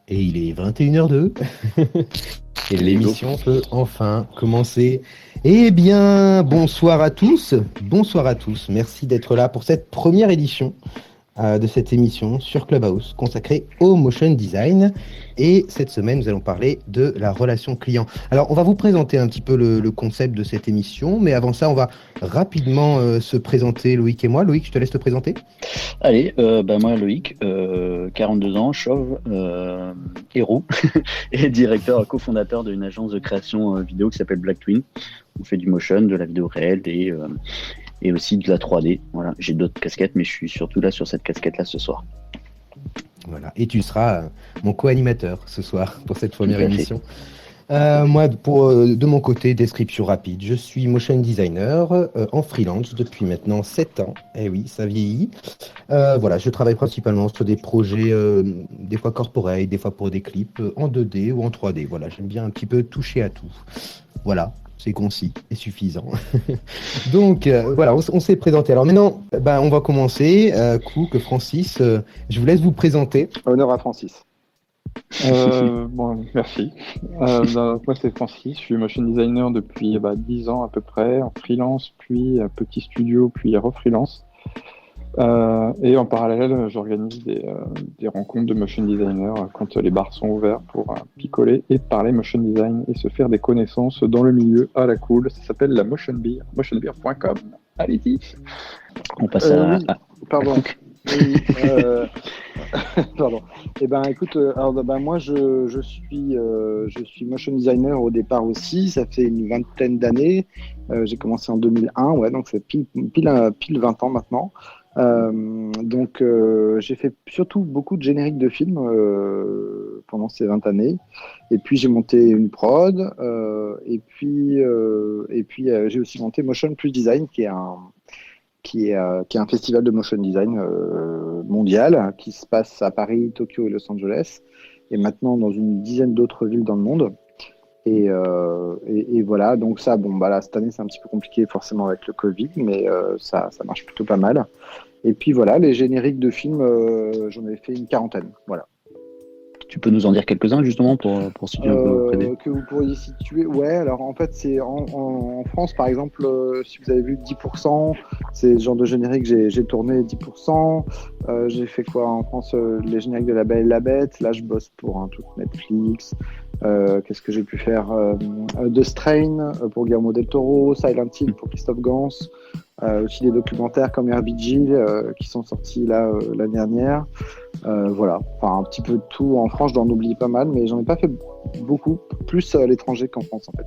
Et il est 21h02 et l'émission peut enfin commencer. Eh bien, bonsoir à tous. Bonsoir à tous. Merci d'être là pour cette première édition de cette émission sur Clubhouse consacrée au motion design. Et cette semaine, nous allons parler de la relation client. Alors, on va vous présenter un petit peu le concept de cette émission, mais avant ça, on va rapidement se présenter, Loïc et moi. Loïc, je te laisse te présenter. Allez, moi Loïc, 42 ans, chauve, héros, et directeur cofondateur d'une agence de création vidéo qui s'appelle Black Twin. On fait du motion, de la vidéo réelle et aussi de la 3D. Voilà, j'ai d'autres casquettes, mais je suis surtout là sur cette casquette-là ce soir. Voilà, et tu seras mon co-animateur ce soir pour cette première Tout à fait. émission. Moi, de mon côté, description rapide. Je suis motion designer en freelance depuis maintenant 7 ans. Eh oui, ça vieillit. Voilà, je travaille principalement sur des projets, des fois corporate, des fois pour des clips en 2D ou en 3D. Voilà, j'aime bien un petit peu toucher à tout. Voilà, c'est concis et suffisant. Donc, voilà, on s'est présenté. Alors maintenant, on va commencer. Francis, je vous laisse vous présenter. Honneur à Francis. Merci. Moi, c'est Francis. Je suis motion designer depuis 10 ans à peu près, en freelance, puis petit studio, puis refreelance. Et en parallèle, j'organise des rencontres de motion designers quand les bars sont ouverts pour picoler et parler motion design et se faire des connaissances dans le milieu à la cool. Ça s'appelle la Motion Beer, motionbeer.com. Allez-y. On passe à... Oui, pardon. Oui, pardon. Écoute, moi je suis motion designer au départ aussi. Ça fait une vingtaine d'années. J'ai commencé en 2001, ouais, donc c'est pile 20 ans maintenant. J'ai fait surtout beaucoup de génériques de films pendant ces 20 années. Et puis j'ai monté une prod. Et puis j'ai aussi monté Motion Plus Design, qui est un festival de motion design mondial qui se passe à Paris, Tokyo et Los Angeles, et maintenant dans une dizaine d'autres villes dans le monde. Et voilà, donc ça, là, cette année c'est un petit peu compliqué forcément avec le Covid, mais ça marche plutôt pas mal. Et puis voilà, les génériques de films, j'en ai fait une quarantaine, voilà. Tu peux nous en dire quelques-uns justement pour situer un peu auprès des... Que vous pourriez situer. Ouais, alors en fait, c'est en France, par exemple, si vous avez vu 10%, c'est le genre de générique que j'ai tourné 10%. J'ai fait quoi en France, les génériques de La Belle et la Bête. Là, je bosse pour un truc Netflix. Qu'est-ce que j'ai pu faire The Strain pour Guillermo del Toro, Silent Hill pour Christophe Gans. Aussi des documentaires comme RBG qui sont sortis là l'année dernière. Voilà, enfin un petit peu de tout en France, j'en oublie pas mal, mais j'en ai pas fait beaucoup, plus à l'étranger qu'en France en fait.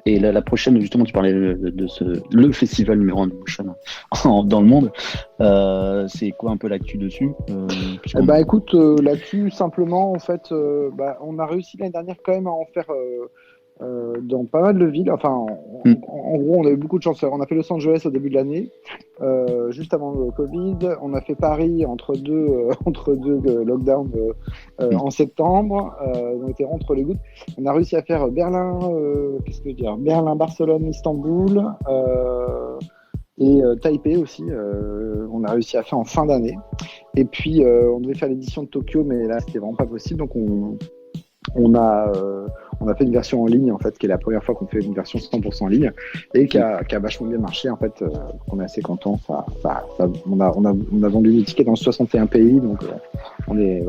Et la prochaine, justement, tu parlais le festival numéro 1 de motion dans le monde. C'est quoi un peu l'actu dessus Écoute, l'actu, simplement, en fait, on a réussi l'année dernière quand même à en faire dans pas mal de villes. Enfin, en gros, on a eu beaucoup de chance. On a fait Los Angeles au début de l'année, juste avant le Covid. On a fait Paris entre deux lockdowns en septembre. On était entre les gouttes. On a réussi à faire Berlin, Berlin, Barcelone, Istanbul et Taipei aussi. On a réussi à faire en fin d'année. Et puis, on devait faire l'édition de Tokyo, mais là, c'était vraiment pas possible. Donc, on a fait une version en ligne en fait, qui est la première fois qu'on fait une version 100% en ligne et qui a vachement bien marché en fait. On est assez content. On a vendu des tickets dans 61 pays, donc on est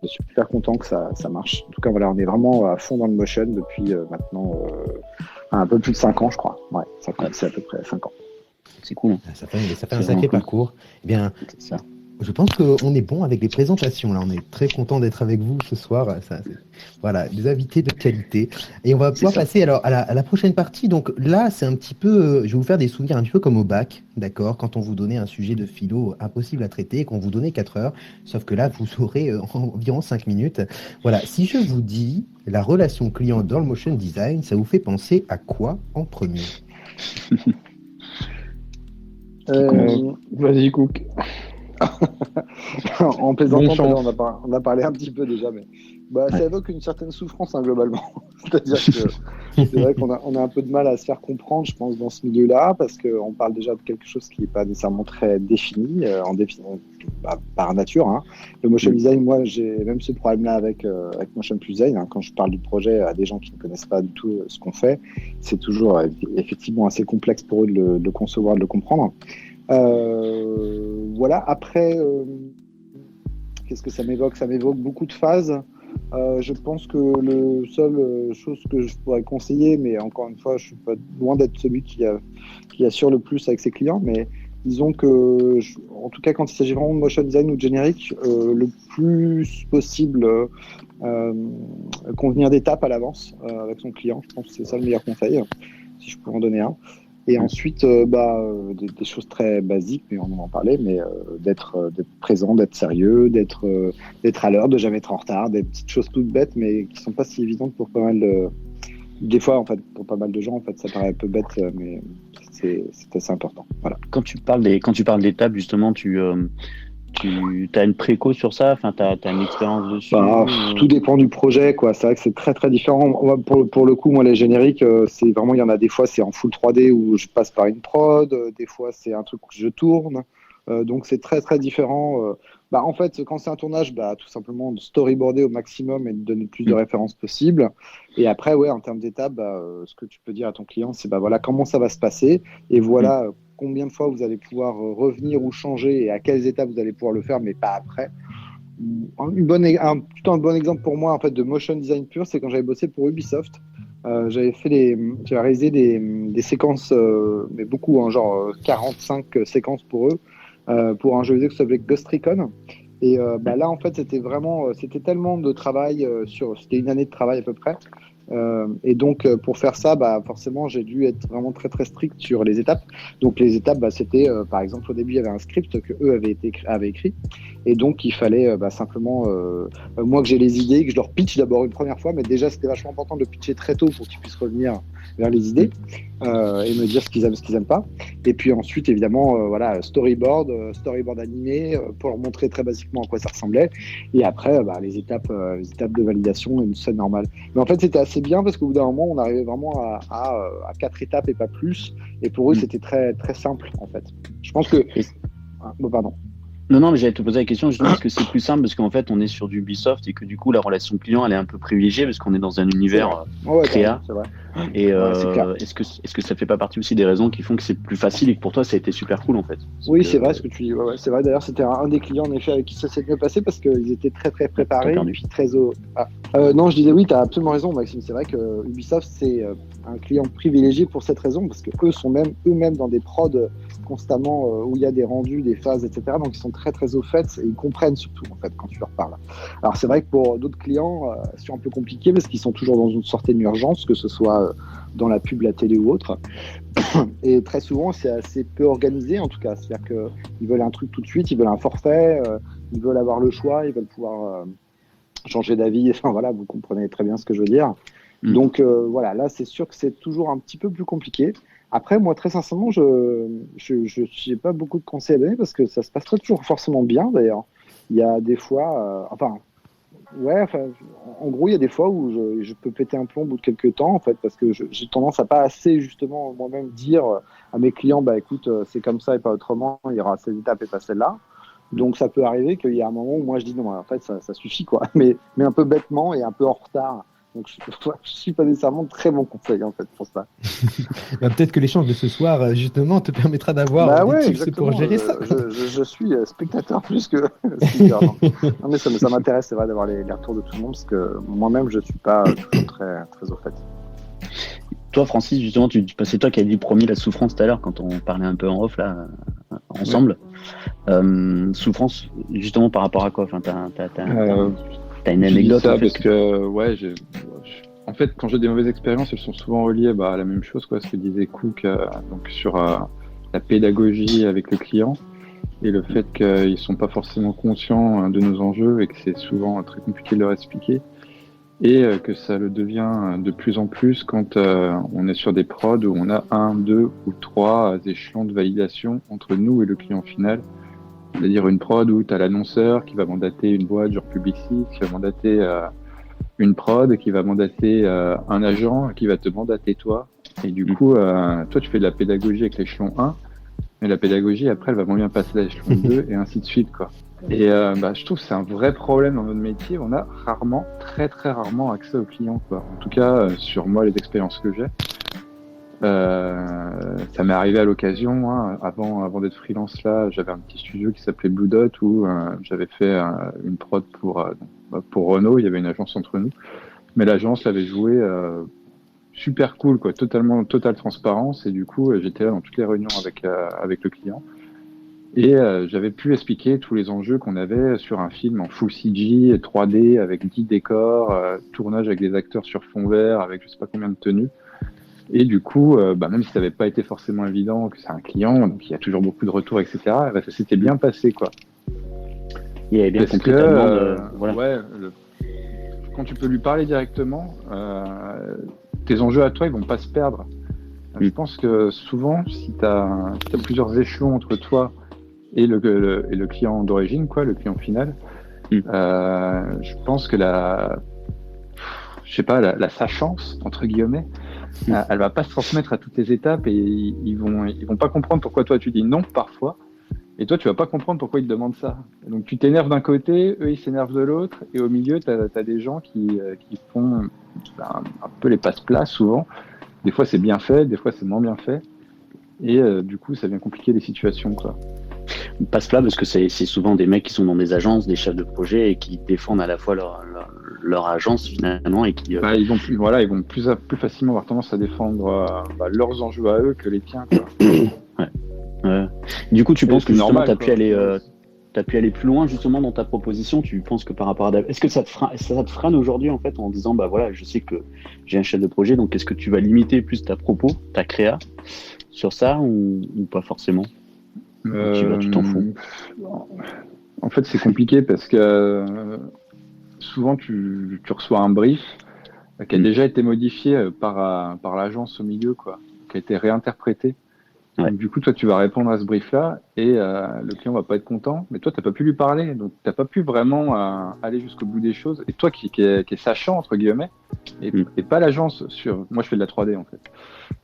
super content que ça marche. En tout cas, voilà, on est vraiment à fond dans le motion depuis maintenant un peu plus de 5 ans, je crois. Ouais, c'est à peu près 5 ans. C'est cool. Ça fait un sacré parcours. Eh bien, c'est ça. Je pense qu'on est bon avec les présentations. Là, on est très content d'être avec vous ce soir. Voilà, des invités de qualité. Et on va pouvoir passer alors à la prochaine partie. Donc là, c'est un petit peu, je vais vous faire des souvenirs un petit peu comme au bac, d'accord, quand on vous donnait un sujet de philo impossible à traiter et qu'on vous donnait 4 heures. Sauf que là, vous aurez environ 5 minutes. Voilà, si je vous dis la relation client dans le motion design, ça vous fait penser à quoi en premier? Vas-y, Cook. En plaisantant, Bonne chance. on a parlé un petit peu déjà, mais ça évoque une certaine souffrance, hein, globalement. C'est-à-dire que c'est vrai qu'on a un peu de mal à se faire comprendre, je pense, dans ce milieu-là, parce qu'on parle déjà de quelque chose qui n'est pas nécessairement très défini, par nature. Hein. Le motion design, moi, j'ai même ce problème-là avec Motion Plus Design. Hein. Quand je parle du projet à des gens qui ne connaissent pas du tout ce qu'on fait, c'est toujours effectivement assez complexe pour eux de le concevoir, de le comprendre. Voilà, après, qu'est-ce que ça m'évoque? Ça m'évoque beaucoup de phases. Je pense que le seul chose que je pourrais conseiller, mais encore une fois, je suis pas loin d'être celui qui assure le plus avec ses clients, mais disons que, en tout cas, quand il s'agit vraiment de motion design ou de générique, le plus possible convenir d'étapes à l'avance avec son client. Je pense que c'est ça le meilleur conseil, si je peux en donner un. Et ensuite, des choses très basiques, mais on en parlait, mais d'être présent, d'être sérieux, d'être à l'heure, de jamais être en retard, des petites choses toutes bêtes, mais qui sont pas si évidentes pour pas mal des fois, en fait, pour pas mal de gens, en fait, ça paraît un peu bête, mais c'est assez important. Voilà. Quand tu parles d'étapes, justement, tu as une préco sur ça, enfin, t'as une expérience dessus. Tout dépend du projet, quoi. C'est vrai que c'est très très différent. Pour le coup, moi, les génériques, c'est vraiment, il y en a des fois, c'est en full 3D où je passe par une prod, des fois, c'est un truc que je tourne. Donc, c'est très très différent. En fait, quand c'est un tournage, tout simplement de storyboarder au maximum et de donner le plus de références possible. Et après, ouais, en termes d'étapes, ce que tu peux dire à ton client, c'est voilà comment ça va se passer et voilà combien de fois vous allez pouvoir revenir ou changer et à quelles étapes vous allez pouvoir le faire, mais pas après. Plutôt un bon exemple pour moi en fait de motion design pur, c'est quand j'avais bossé pour Ubisoft. J'avais réalisé des séquences, mais beaucoup, hein, genre 45 séquences pour eux, pour un jeu vidéo qui s'appelait Ghost Recon. Et là, en fait, c'était tellement de travail c'était une année de travail à peu près. Et donc, pour faire ça, forcément, j'ai dû être vraiment très très strict sur les étapes. Donc, les étapes, c'était, par exemple, au début, il y avait un script que eux avaient écrit, et donc il fallait simplement, moi, que j'ai les idées, que je leur pitch d'abord une première fois, mais déjà, c'était vachement important de le pitcher très tôt pour qu'ils puissent revenir vers les idées et me dire ce qu'ils aiment, ce qu'ils aiment pas. Et puis ensuite, évidemment, storyboard animé pour leur montrer très basiquement à quoi ça ressemblait. Et après, les étapes de validation, une scène normale. Mais en fait, c'était assez bien parce qu'au bout d'un moment, on arrivait vraiment à 4 étapes et pas plus. Et pour eux, c'était très, très simple, en fait. Je pense que... pardon. Non, mais j'allais te poser la question, justement, est-ce que c'est plus simple parce qu'en fait, on est sur du Ubisoft et que du coup, la relation client, elle est un peu privilégiée parce qu'on est dans un univers créa. C'est vrai. Et est-ce que ça fait pas partie aussi des raisons qui font que c'est plus facile et que pour toi, ça a été super cool, en fait? Oui, c'est vrai ce que tu dis. Ouais, c'est vrai. D'ailleurs, c'était un des clients, en effet, avec qui ça s'est mieux passé parce qu'ils étaient très, très préparés. Et puis très non, je disais oui, tu as absolument raison, Maxime. C'est vrai que Ubisoft, c'est un client privilégié pour cette raison parce que eux sont eux-mêmes dans des prods constamment où il y a des rendus, des phases, etc. Donc, ils sont très, très au fait et ils comprennent surtout, en fait, quand tu leur parles. Alors, c'est vrai que pour d'autres clients, c'est un peu compliqué parce qu'ils sont toujours dans une certaine urgence, que ce soit dans la pub, la télé ou autre. Et très souvent, c'est assez peu organisé, en tout cas. C'est-à-dire qu'ils veulent un truc tout de suite, ils veulent un forfait, ils veulent avoir le choix, ils veulent pouvoir changer d'avis. Enfin, voilà, vous comprenez très bien ce que je veux dire. Donc, là, c'est sûr que c'est toujours un petit peu plus compliqué. Après, moi, très sincèrement, je n'ai pas beaucoup de conseils à donner parce que ça se passe pas toujours forcément bien, d'ailleurs. Il y a des fois... en gros, il y a des fois où je peux péter un plomb au bout de quelques temps, en fait, parce que j'ai tendance à pas assez, justement, moi-même dire à mes clients, écoute, c'est comme ça et pas autrement, il y aura ces étapes et pas celle-là. Donc, ça peut arriver qu'il y a un moment où moi, je dis non, en fait, ça suffit, quoi. Mais un peu bêtement et un peu en retard. Donc, je suis pas nécessairement très bon conseil, en fait, pour ça. Peut-être que l'échange de ce soir, justement, te permettra d'avoir des tips pour gérer ça. Je suis spectateur plus que speaker. Non, mais ça m'intéresse, c'est vrai, d'avoir les retours de tout le monde, parce que moi-même, je suis pas toujours très, très au fait. Toi, Francis, justement, c'est toi qui as dit premier la souffrance tout à l'heure, quand on parlait un peu en off, là, ensemble. Ouais. Souffrance, justement, par rapport à quoi? Enfin, t'as une anecdote ça en fait, parce que en fait, quand j'ai des mauvaises expériences, elles sont souvent reliées à la même chose, ce que disait Cook, donc sur la pédagogie avec le client et le fait qu'ils sont pas forcément conscients de nos enjeux et que c'est souvent très compliqué de leur expliquer et que ça le devient de plus en plus quand on est sur des prods où on a 1, 2 ou 3 échelons de validation entre nous et le client final C'est-à-dire une prod où tu as l'annonceur qui va mandater une boîte genre Publicis, qui va mandater une prod, qui va mandater un agent, qui va te mandater toi. Et du coup, toi, tu fais de la pédagogie avec l'échelon 1, mais la pédagogie, après, elle va moins bien passer à l'échelon 2 et ainsi de suite, quoi. Et je trouve que c'est un vrai problème dans notre métier. On a rarement, très très rarement accès aux clients, quoi. En tout cas, sur moi, les expériences que j'ai. Ça m'est arrivé à l'occasion, hein, avant d'être freelance là, j'avais un petit studio qui s'appelait Blue Dot où j'avais fait une prod pour Renault, il y avait une agence entre nous, mais l'agence l'avait joué super cool, quoi, totale transparence, et du coup j'étais là dans toutes les réunions avec le client, et j'avais pu expliquer tous les enjeux qu'on avait sur un film en full CG, 3D, avec 10 décors, tournage avec des acteurs sur fond vert, avec je sais pas combien de tenues. Et du coup, même si ça n'avait pas été forcément évident que c'est un client, donc il y a toujours beaucoup de retours, etc., ça s'était bien passé, quoi. Il avait bien Parce compris que, ta demande. Voilà. ouais, quand tu peux lui parler directement, tes enjeux à toi, ils vont pas se perdre. Je pense que souvent, si tu as plusieurs échelons entre toi et le client d'origine, quoi, le client final, je pense que la sachance, entre guillemets, elle va pas se transmettre à toutes les étapes, et ils vont pas comprendre pourquoi toi tu dis non parfois, et toi tu vas pas comprendre pourquoi ils te demandent ça. Et donc tu t'énerves d'un côté, eux ils s'énervent de l'autre, et au milieu t'as des gens qui font un peu les passe-plats souvent. Des fois c'est bien fait, des fois c'est moins bien fait, et du coup ça vient compliquer les situations, quoi. Passe-plat parce que c'est souvent des mecs qui sont dans des agences, des chefs de projet, et qui défendent à la fois leur agence finalement, et qui ils vont plus facilement avoir tendance à défendre leurs enjeux à eux que les tiens, quoi. Ouais. Du coup, tu penses que justement t'as pu aller plus loin justement dans ta proposition? Tu penses que par rapport à est-ce que ça te freine aujourd'hui en fait, en disant voilà, je sais que j'ai un chef de projet, donc est-ce que tu vas limiter plus ta créa sur ça, ou pas forcément? Tu t'en fous? En fait, c'est compliqué parce que souvent tu reçois un brief qui a déjà été modifié par l'agence au milieu, quoi, qui a été réinterprété. Ouais. Donc, du coup, toi, tu vas répondre à ce brief-là, et le client va pas être content, mais toi, t'as pas pu lui parler, donc t'as pas pu vraiment aller jusqu'au bout des choses. Et toi, qui est sachant, entre guillemets, et pas l'agence moi, je fais de la 3D, en fait.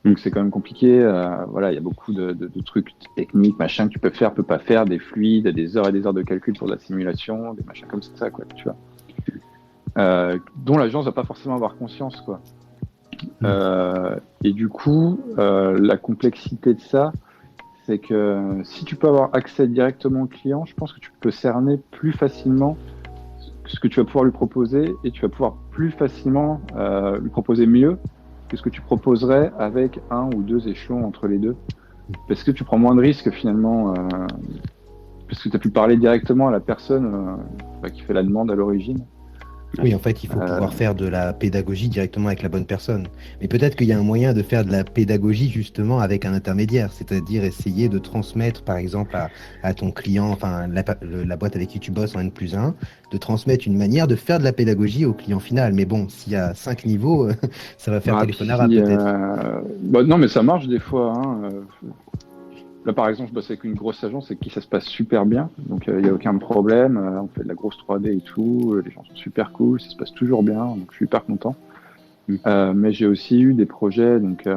Donc, c'est quand même compliqué. Il y a beaucoup de trucs techniques, machin, que tu peux faire, peux pas faire, des fluides, des heures et des heures de calcul pour de la simulation, des machins comme ça, quoi, tu vois. Dont l'agence va pas forcément avoir conscience, quoi. Et du coup, la complexité de ça, c'est que si tu peux avoir accès directement au client, je pense que tu peux cerner plus facilement ce que tu vas pouvoir lui proposer, et tu vas pouvoir plus facilement lui proposer mieux que ce que tu proposerais avec un ou deux échelons entre les deux, parce que tu prends moins de risques finalement, parce que tu as pu parler directement à la personne qui fait la demande à l'origine. Oui, en fait, il faut pouvoir faire de la pédagogie directement avec la bonne personne. Mais peut-être qu'il y a un moyen de faire de la pédagogie justement avec un intermédiaire, c'est-à-dire essayer de transmettre, par exemple, à ton client, enfin la boîte avec qui tu bosses en N+1, de transmettre une manière de faire de la pédagogie au client final. Mais bon, s'il y a 5 niveaux, ça va faire téléphone arabe peut-être. Non, mais ça marche des fois, hein. Là, par exemple, je bosse avec une grosse agence avec qui ça se passe super bien, donc il n'y a aucun problème. On fait de la grosse 3D et tout, les gens sont super cool, ça se passe toujours bien, donc je suis hyper content. Mais j'ai aussi eu des projets, donc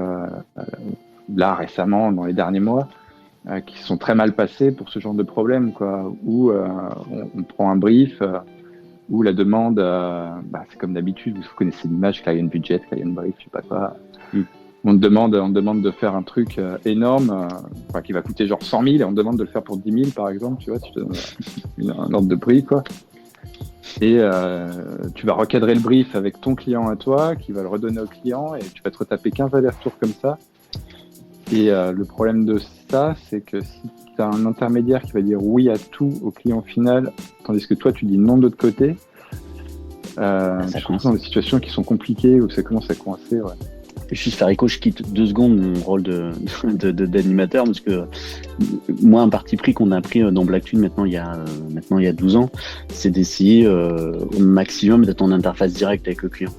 là récemment, dans les derniers mois, qui sont très mal passés pour ce genre de problème, quoi, où on prend un brief, où la demande, c'est comme d'habitude, vous connaissez l'image, client budget, client brief, je sais pas quoi. On te demande de faire un truc énorme, qui va coûter genre 100 000, et on te demande de le faire pour 10 000, par exemple, tu vois, tu te donnes un ordre de prix, quoi. Et tu vas recadrer le brief avec ton client à toi, qui va le redonner au client, et tu vas te retaper 15 allers-retours comme ça. Et le problème de ça, c'est que si tu as un intermédiaire qui va dire oui à tout au client final, tandis que toi, tu dis non de l'autre côté, je trouve dans des situations qui sont compliquées, où ça commence à coincer, ouais. Juste Farico, je quitte 2 secondes mon rôle d'animateur, parce que moi, un parti pris qu'on a pris dans Blacktwin maintenant il y a 12 ans, c'est d'essayer au maximum d'être en interface directe avec le client.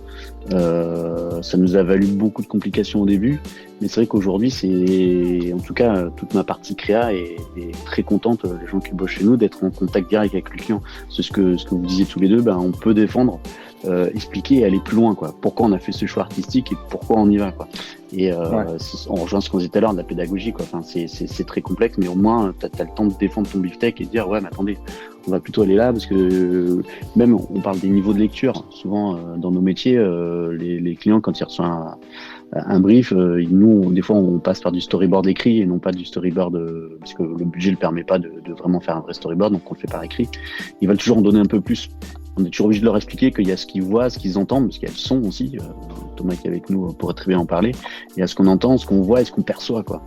Ça nous a valu beaucoup de complications au début, Mais c'est vrai qu'aujourd'hui, en tout cas, toute ma partie créa est très contente, les gens qui bossent chez nous, d'être en contact direct avec le client. C'est ce que vous disiez tous les deux, on peut défendre, expliquer et aller plus loin, quoi. Pourquoi on a fait ce choix artistique et pourquoi on y va, quoi. Et on rejoint ce qu'on disait tout à l'heure de la pédagogie, quoi. Enfin, c'est très complexe, mais au moins, t'as le temps de défendre ton beefsteak et de dire, ouais, mais attendez, on va plutôt aller là, parce que même, on parle des niveaux de lecture. Souvent, dans nos métiers, les clients, quand ils reçoivent un brief, nous, des fois, on passe par du storyboard écrit et non pas du storyboard, parce que le budget ne le permet pas de vraiment faire un vrai storyboard, donc on le fait par écrit. Ils veulent toujours en donner un peu plus. On est toujours obligé de leur expliquer qu'il y a ce qu'ils voient, ce qu'ils entendent, parce qu'il y a le son aussi. Thomas qui est avec nous pourrait très bien en parler. Il y a ce qu'on entend, ce qu'on voit et ce qu'on perçoit, quoi.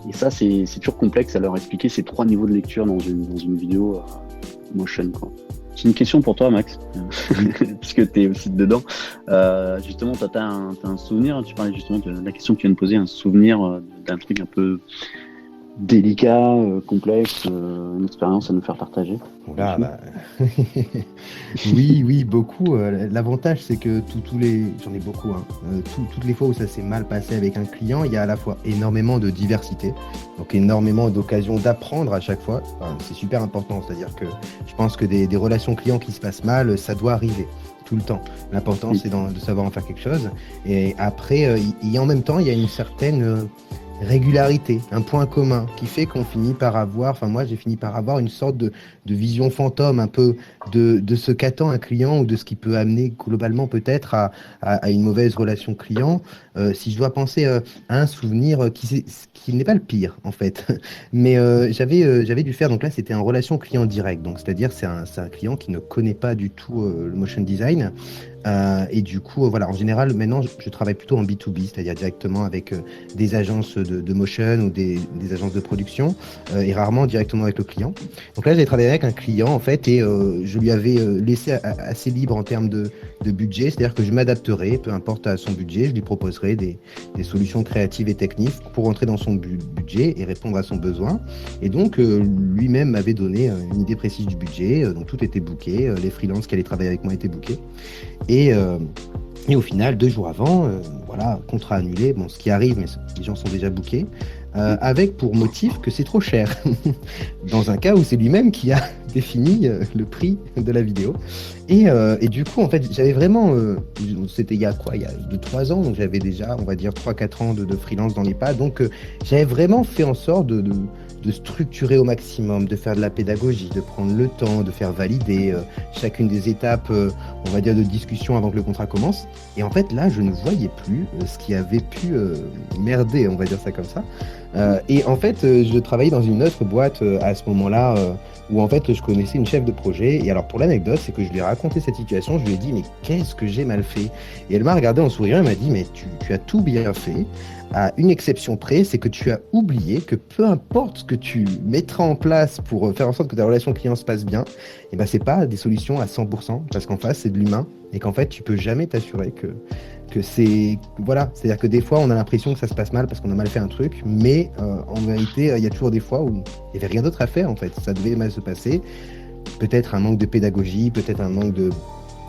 Et ça, c'est toujours complexe à leur expliquer ces 3 niveaux de lecture dans une vidéo motion, quoi. J'ai une question pour toi, Max, puisque tu es aussi dedans. Justement, toi, tu as un souvenir, tu parlais justement de la question que tu viens de poser, un souvenir d'un truc un peu délicat, complexe, une expérience à nous faire partager. Oula, oui, beaucoup. L'avantage, c'est que j'en ai beaucoup, hein. Toutes les fois où ça s'est mal passé avec un client, il y a à la fois énormément de diversité, donc énormément d'occasions d'apprendre à chaque fois. Enfin, c'est super important, c'est-à-dire que je pense que des relations clients qui se passent mal, ça doit arriver tout le temps. L'important, c'est de savoir en faire quelque chose. Et après, en même temps, il y a une certaine régularité, un point commun qui fait qu'on finit par avoir, enfin moi j'ai fini par avoir une sorte de vision fantôme un peu de ce qu'attend un client ou de ce qui peut amener globalement peut-être à une mauvaise relation client. Si je dois penser à un souvenir qui n'est pas le pire en fait, mais j'avais dû faire, donc là c'était en relation client direct, donc c'est-à-dire c'est un client qui ne connaît pas du tout le motion design. Et du coup, voilà, en général, maintenant, je travaille plutôt en B2B, c'est-à-dire directement avec des agences de motion ou des agences de production, et rarement directement avec le client. Donc là, j'ai travaillé avec un client, en fait, et je lui avais laissé assez libre en termes de budget, c'est-à-dire que je m'adapterai, peu importe à son budget, je lui proposerai des solutions créatives et techniques pour rentrer dans son budget et répondre à son besoin. Et donc, lui-même m'avait donné une idée précise du budget, donc tout était booké, les freelances qui allaient travailler avec moi étaient bookés. Et au final, 2 jours avant, voilà, contrat annulé, bon, ce qui arrive, mais les gens sont déjà bookés, avec pour motif que c'est trop cher. Dans un cas où c'est lui-même qui a défini le prix de la vidéo. Et du coup, en fait, j'avais vraiment, c'était il y a 2-3 ans, donc j'avais déjà, on va dire, 3-4 ans de freelance dans les pas, donc j'avais vraiment fait en sorte de structurer au maximum, de faire de la pédagogie, de prendre le temps, de faire valider chacune des étapes, on va dire, de discussion avant que le contrat commence. Et en fait, là, je ne voyais plus ce qui avait pu merder, on va dire ça comme ça. Et en fait, je travaillais dans une autre boîte à ce moment-là, où en fait, je connaissais une chef de projet. Et alors, pour l'anecdote, c'est que je lui ai raconté cette situation, je lui ai dit, mais qu'est-ce que j'ai mal fait? Et elle m'a regardé en souriant, elle m'a dit, mais tu as tout bien fait. À une exception près, c'est que tu as oublié que peu importe ce que tu mettras en place pour faire en sorte que ta relation client se passe bien, et ben c'est pas des solutions à 100%, parce qu'en face c'est de l'humain, et qu'en fait tu peux jamais t'assurer que c'est... Voilà, c'est-à-dire que des fois on a l'impression que ça se passe mal parce qu'on a mal fait un truc, mais en vérité il y a toujours des fois où il n'y avait rien d'autre à faire en fait, ça devait mal se passer, peut-être un manque de pédagogie, peut-être un manque de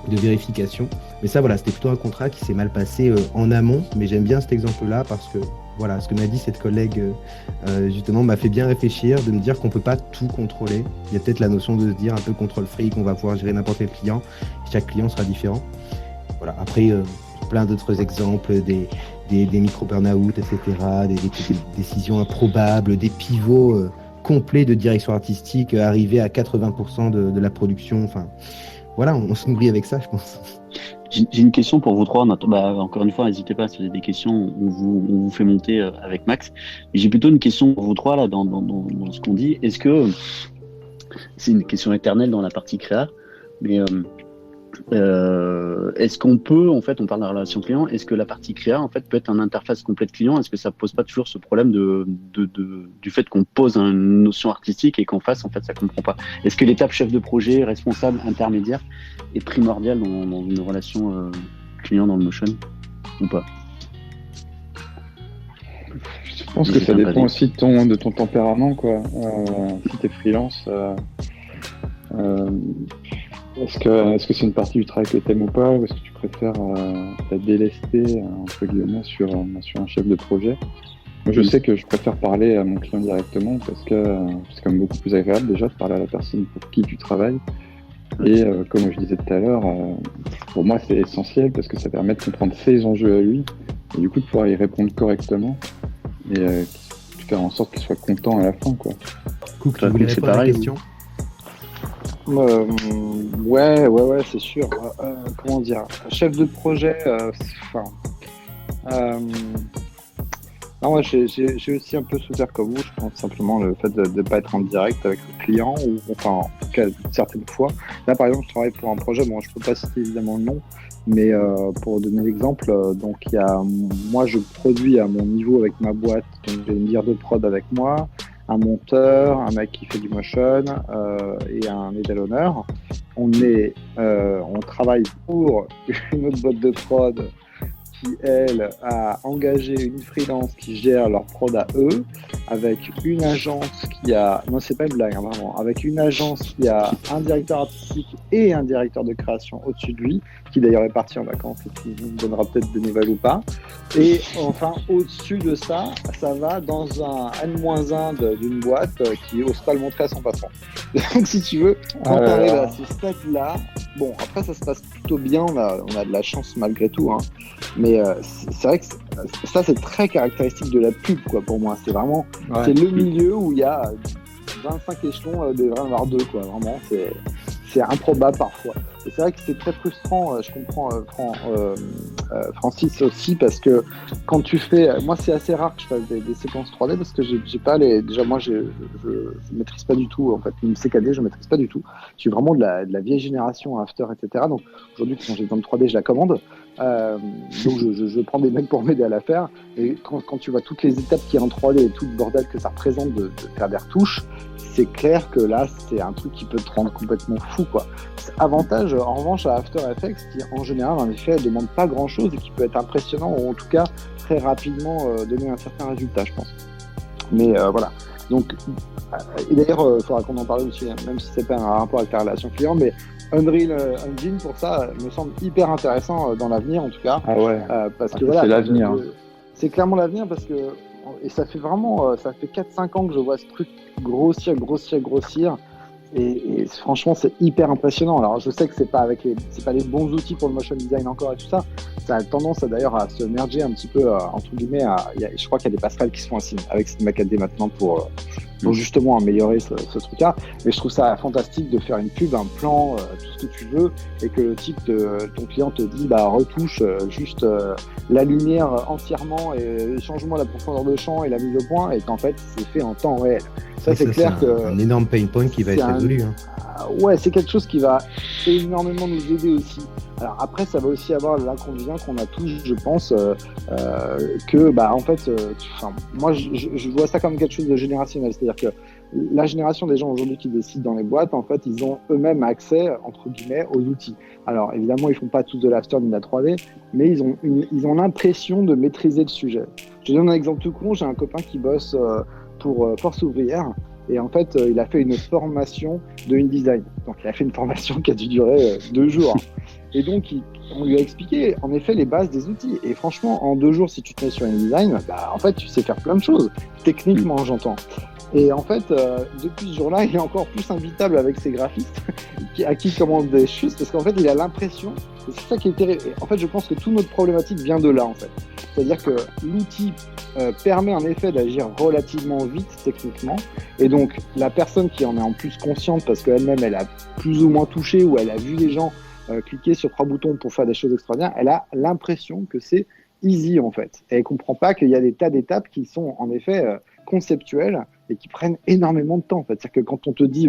vérification. Mais ça, voilà, c'était plutôt un contrat qui s'est mal passé en amont. Mais j'aime bien cet exemple-là parce que, voilà, ce que m'a dit cette collègue, justement, m'a fait bien réfléchir, de me dire qu'on peut pas tout contrôler. Il y a peut-être la notion de se dire un peu contrôle freak, on va pouvoir gérer n'importe quel client. Chaque client sera différent. Voilà. Après, plein d'autres exemples, des micro-burn-out, etc., des décisions improbables, des pivots complets de direction artistique, arrivés à 80% de la production. Enfin, voilà, on se nourrit avec ça, je pense. J'ai une question pour vous trois. Encore une fois, n'hésitez pas si vous avez des questions, on vous fait monter avec Max. J'ai plutôt une question pour vous trois là dans ce qu'on dit. Est-ce que c'est une question éternelle dans la partie créa, mais est-ce qu'on peut, en fait, on parle de la relation client, est-ce que la partie créa, en fait, peut être une interface complète client? Est-ce que ça pose pas toujours ce problème du fait qu'on pose une notion artistique et qu'en face, en fait, ça comprend pas? Est-ce que l'étape chef de projet, responsable, intermédiaire est primordiale dans une relation client dans le motion ou pas? Je pense que ça dépend aussi de ton tempérament, quoi. Si t'es freelance, est-ce que c'est une partie du travail que t'aimes ou pas, ou est-ce que tu préfères te délester entre guillemets sur un chef de projet? Moi, je sais que je préfère parler à mon client directement parce que c'est quand même beaucoup plus agréable déjà de parler à la personne pour qui tu travailles. Et comme je disais tout à l'heure, pour moi c'est essentiel parce que ça permet de comprendre ses enjeux à lui et du coup de pouvoir y répondre correctement et faire en sorte qu'il soit content à la fin, quoi. Cook, tu voulais c'est répondre à la pareil. question? Ouais, c'est sûr. Comment dire, chef de projet, non, ouais, j'ai aussi un peu souffert comme vous. Je pense simplement le fait de ne pas être en direct avec le client, ou enfin, en tout cas, certaines fois. Là, par exemple, je travaille pour un projet, bon, je peux pas citer évidemment le nom, mais pour donner l'exemple, donc moi, je produis à mon niveau avec ma boîte, donc j'ai une bière de prod avec moi, un monteur, un mec qui fait du motion et un étalonneur. On travaille pour une autre boîte de prod qui, elle, a engagé une freelance qui gère leur prod à eux, avec une agence qui a... Non, c'est pas une blague, hein, vraiment. Avec une agence qui a un directeur artistique et un directeur de création au-dessus de lui, qui d'ailleurs est parti en vacances et qui nous donnera peut-être des nouvelles ou pas. Et enfin, au-dessus de ça, ça va dans un N-1 d'une boîte qui n'ose pas le montrer à son patron. Donc, si tu veux, quand tu arrives à ce stade-là, bon, après, ça se passe plutôt bien, on a de la chance malgré tout, hein. Mais c'est vrai que ça, c'est très caractéristique de la pub, quoi, pour moi. C'est vraiment c'est le milieu où il y a 25 échelons, devrait y en avoir 2, quoi. Vraiment, c'est improbable parfois. Et c'est vrai que c'est très frustrant, je comprends Francis aussi, parce que quand tu fais... Moi, c'est assez rare que je fasse des séquences 3D, parce que j'ai pas les... Déjà, moi, je maîtrise pas du tout, en fait. Une CKD, je maîtrise pas du tout. Je suis vraiment de la vieille génération, After, etc. Donc, aujourd'hui, quand j'ai besoin de 3D, je la commande. Donc, je prends des mecs pour m'aider à la faire. Et quand tu vois toutes les étapes qu'il y a en 3D et tout le bordel que ça représente de faire des retouches, c'est clair que là, c'est un truc qui peut te rendre complètement fou, quoi. Avantage, en revanche, à After Effects, qui en général, en effet, ne demande pas grand-chose et qui peut être impressionnant, ou en tout cas, très rapidement donner un certain résultat, je pense. Mais voilà. Donc, et d'ailleurs, il faudra qu'on en parle aussi, hein, même si c'est pas un rapport avec la relation client, mais Unreal Engine, pour ça, me semble hyper intéressant dans l'avenir, en tout cas. Ah ouais, parce que voilà, c'est l'avenir. C'est clairement l'avenir, parce que et ça fait vraiment, ça fait 4-5 ans que je vois ce truc grossir. Et franchement, c'est hyper impressionnant. Alors, je sais que c'est pas les bons outils pour le motion design encore et tout ça. Ça a tendance d'ailleurs à se merger un petit peu, entre guillemets. Je crois qu'il y a des passerelles qui se font ainsi avec Cinema 4D maintenant pour justement améliorer ce truc-là. Mais je trouve ça fantastique de faire une pub, un plan, tout ce que tu veux, et que le type, ton client te dit, retouche juste la lumière entièrement et change-moi la profondeur de champ et la mise au point, et qu'en fait, c'est fait en temps réel. Ça, c'est clair que un énorme pain point qui va être résolu. Ouais, c'est quelque chose qui va énormément nous aider aussi. Alors après, ça va aussi avoir l'inconvénient qu'on a tous, je pense, que en fait, moi, je vois ça comme quelque chose de générationnel. C'est-à-dire que la génération des gens aujourd'hui qui décident dans les boîtes, en fait, ils ont eux-mêmes accès, entre guillemets, aux outils. Alors évidemment, ils font pas tous de l'after ni de la 3D, mais ils ont l'impression de maîtriser le sujet. Je donne un exemple tout con. J'ai un copain qui bosse pour Force Ouvrière. Et en fait, il a fait une formation de InDesign. Donc, il a fait une formation qui a dû durer 2 jours. Et donc, on lui a expliqué, en effet, les bases des outils. Et franchement, en 2 jours, si tu te mets sur InDesign, en fait, tu sais faire plein de choses. Techniquement, j'entends. Et en fait, depuis ce jour-là, il est encore plus invitable avec ses graphistes à qui il commande des choses, parce qu'en fait, il a l'impression, et c'est ça qui est terrible. En fait, je pense que toute notre problématique vient de là, en fait. C'est-à-dire que l'outil permet en effet d'agir relativement vite techniquement, et donc la personne qui en est en plus consciente, parce qu'elle-même, elle a plus ou moins touché, ou elle a vu des gens cliquer sur 3 boutons pour faire des choses extraordinaires, elle a l'impression que c'est easy, en fait. Et elle comprend pas qu'il y a des tas d'étapes qui sont en effet conceptuelles et qui prennent énormément de temps, en fait. C'est-à-dire que quand on te dit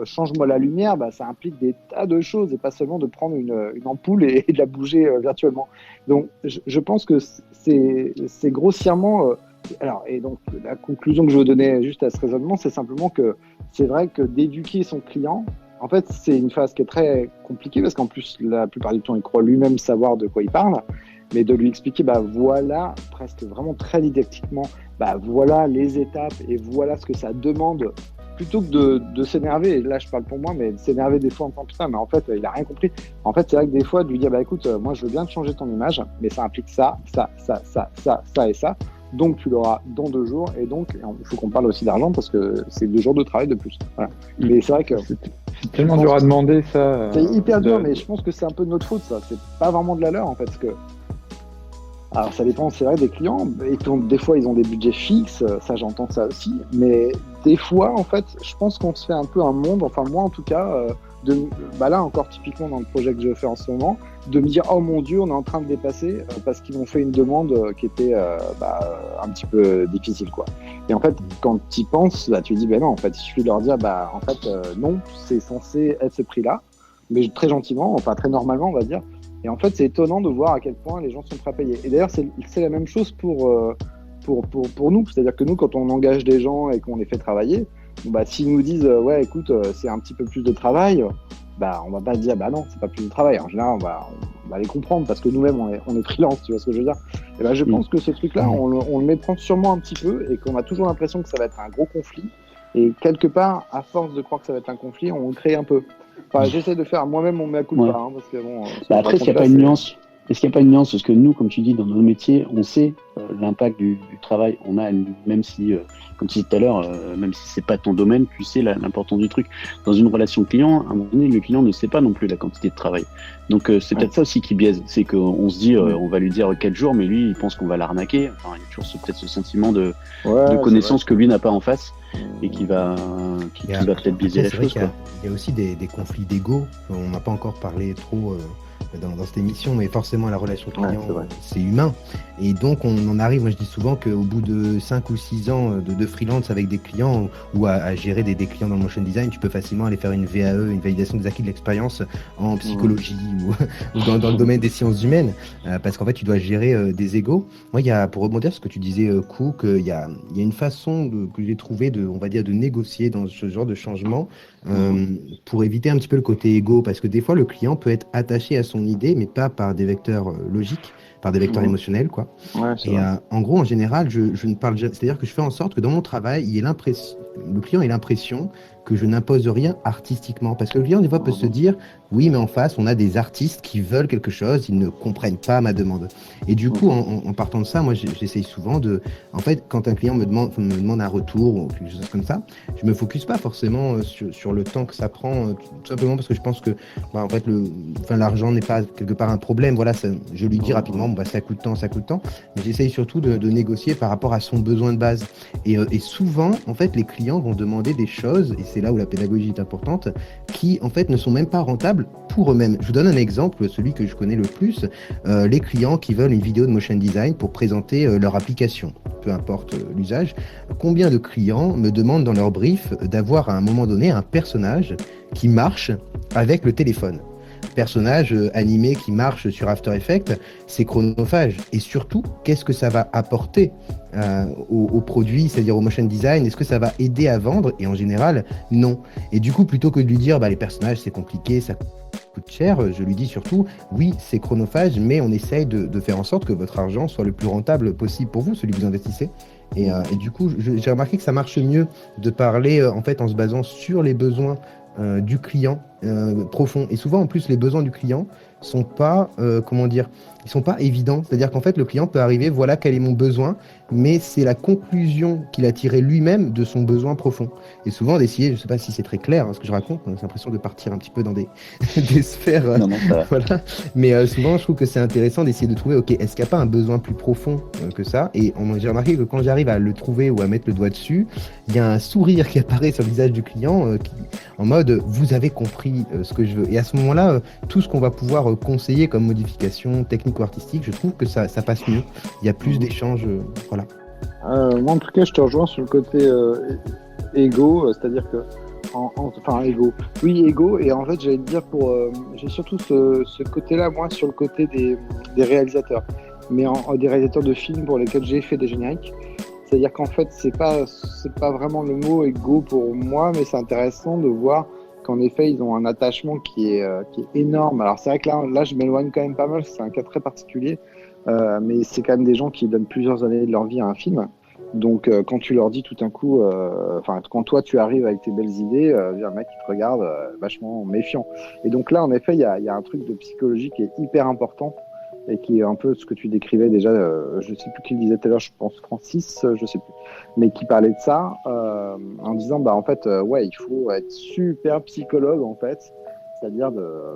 change-moi la lumière, ça implique des tas de choses et pas seulement de prendre une ampoule et de la bouger virtuellement. Donc je pense que c'est grossièrement et donc la conclusion que je veux donner juste à ce raisonnement, c'est simplement que c'est vrai que d'éduquer son client, en fait, c'est une phase qui est très compliquée, parce qu'en plus, la plupart du temps, il croit lui-même savoir de quoi il parle, mais de lui expliquer, voilà, presque vraiment très didactiquement, voilà les étapes et voilà ce que ça demande, plutôt que de s'énerver. Et là, je parle pour moi, mais de s'énerver des fois en tant que putain, mais en fait, il a rien compris. En fait, c'est vrai que des fois, de lui dire, écoute, moi, je veux bien te changer ton image, mais ça implique ça et ça. donc tu l'auras dans 2 jours, et donc il faut qu'on parle aussi d'argent parce que c'est 2 jours de travail de plus. Voilà. Mais c'est vrai que C'est tellement dur à demander, ça. c'est hyper dur, mais je pense que c'est un peu de notre faute, ça. C'est pas vraiment de la leur, en fait, parce que alors ça dépend, c'est vrai, des clients. Et donc, des fois, ils ont des budgets fixes, ça j'entends ça aussi. Mais des fois, en fait, je pense qu'on se fait un peu un monde, enfin moi en tout cas, là encore typiquement dans le projet que je fais en ce moment, de me dire oh mon Dieu, on est en train de dépasser parce qu'ils m'ont fait une demande qui était un petit peu difficile quoi. Et en fait, quand tu y penses, tu te dis ben non, en fait, il suffit de leur dire non, c'est censé être ce prix-là, mais très gentiment, enfin très normalement on va dire. Et en fait, c'est étonnant de voir à quel point les gens sont prêts à payer. Et d'ailleurs, c'est la même chose pour nous. C'est-à-dire que nous, quand on engage des gens et qu'on les fait travailler, s'ils nous disent ouais, écoute, c'est un petit peu plus de travail, on va pas dire non, c'est pas plus de travail. En général, on va les comprendre parce que nous-mêmes, on est freelance, tu vois ce que je veux dire. Et je pense que ce truc-là, on le méprend sûrement un petit peu et qu'on a toujours l'impression que ça va être un gros conflit. Et quelque part, à force de croire que ça va être un conflit, on le crée un peu. Enfin, j'essaie de faire moi-même mon mea culpa, parce que bon. Après, est-ce qu'il n'y a pas une nuance? Est-ce qu'il n'y a pas une nuance? Parce que nous, comme tu dis, dans nos métiers, on sait l'impact du travail. On a, même si, comme tu disais tout à l'heure, même si c'est pas ton domaine, tu sais l'importance du truc. Dans une relation client, à un moment donné, le client ne sait pas non plus la quantité de travail. Donc c'est peut-être ça aussi qui biaise. C'est qu'on se dit, on va lui dire 4 jours, mais lui, il pense qu'on va l'arnaquer. Enfin, il y a toujours peut-être ce sentiment de connaissance que lui n'a pas en face et qui va peut-être biaiser la chose. Il y a aussi des conflits d'ego. On n'a pas encore parlé trop dans cette émission, mais forcément la relation client, c'est humain. Et donc on en arrive, moi je dis souvent qu'au bout de 5 ou 6 ans de freelance avec des clients ou à gérer des clients dans le motion design, tu peux facilement aller faire une VAE, une validation des acquis de l'expérience en psychologie ou dans le domaine des sciences humaines, parce qu'en fait tu dois gérer des égos. Moi, pour rebondir sur ce que tu disais, Cook, il y a une façon que j'ai trouvé on va dire, de négocier dans ce genre de changement pour éviter un petit peu le côté égo, parce que des fois le client peut être attaché à son idée, mais pas par des vecteurs logiques, par des vecteurs émotionnels, quoi. Ouais, et en gros, en général, je ne parle, c'est-à-dire que je fais en sorte que dans mon travail, le client ait l'impression que je n'impose rien artistiquement, parce que le client des fois peut se dire oui, mais en face on a des artistes qui veulent quelque chose, ils ne comprennent pas ma demande. Et du coup, en partant de ça, moi j'essaye souvent en fait, quand un client me demande un retour ou quelque chose comme ça, je me focus pas forcément sur le temps que ça prend, tout simplement parce que je pense que en fait l'argent n'est pas quelque part un problème. Voilà, je lui dis rapidement ça coûte tant, mais j'essaye surtout de négocier par rapport à son besoin de base. Et souvent, en fait, les clients vont demander des choses, et c'est là où la pédagogie est importante, qui en fait ne sont même pas rentables pour eux-mêmes. Je vous donne un exemple, celui que je connais le plus, les clients qui veulent une vidéo de motion design pour présenter leur application, peu importe l'usage. Combien de clients me demandent dans leur brief d'avoir à un moment donné un personnage qui marche avec le téléphone? Personnage animé qui marche sur After Effects, c'est chronophage. Et surtout, qu'est-ce que ça va apporter au produit, c'est-à-dire au motion design? Est-ce que ça va aider à vendre? Et en général, non. Et du coup, plutôt que de lui dire les personnages, c'est compliqué, ça coûte cher, je lui dis surtout, oui, c'est chronophage, mais on essaye de faire en sorte que votre argent soit le plus rentable possible pour vous, celui que vous investissez. Et du coup, j'ai remarqué que ça marche mieux de parler en fait en se basant sur les besoins du client profond. Et souvent, en plus, les besoins du client sont pas, ils sont pas évidents. C'est-à-dire qu'en fait, le client peut arriver, voilà quel est mon besoin, mais c'est la conclusion qu'il a tirée lui-même de son besoin profond. Et souvent, d'essayer, je sais pas si c'est très clair ce que je raconte, j'ai l'impression de partir un petit peu dans des sphères. Voilà. Mais souvent, je trouve que c'est intéressant d'essayer de trouver, ok, est-ce qu'il n'y a pas un besoin plus profond que ça? Et j'ai remarqué que quand j'arrive à le trouver ou à mettre le doigt dessus, il y a un sourire qui apparaît sur le visage du client en mode, vous avez compris ce que je veux. Et à ce moment-là, tout ce qu'on va pouvoir conseiller comme modification technique ou artistique, je trouve que ça passe mieux. Il y a plus d'échanges, voilà. Moi, en tout cas, je te rejoins sur le côté égo, c'est-à-dire que égo. Oui, égo. Et en fait, j'allais te dire j'ai surtout ce côté-là, moi, sur le côté des réalisateurs, mais des réalisateurs de films pour lesquels j'ai fait des génériques. C'est-à-dire qu'en fait, c'est pas vraiment le mot égo pour moi, mais c'est intéressant de voir qu'en effet, ils ont un attachement qui est énorme. Alors, c'est vrai que là, je m'éloigne quand même pas mal, c'est un cas très particulier, mais c'est quand même des gens qui donnent plusieurs années de leur vie à un film. Donc, quand tu leur dis tout d'un coup, quand toi, tu arrives avec tes belles idées, il y a un mec qui te regarde vachement méfiant. Et donc là, en effet, il y a un truc de psychologie qui est hyper important. et qui est un peu ce que tu décrivais déjà, je sais plus qui le disait tout à l'heure, je pense Francis, je sais plus, mais qui parlait de ça en disant bah en fait ouais il faut être super psychologue en fait, c'est-à-dire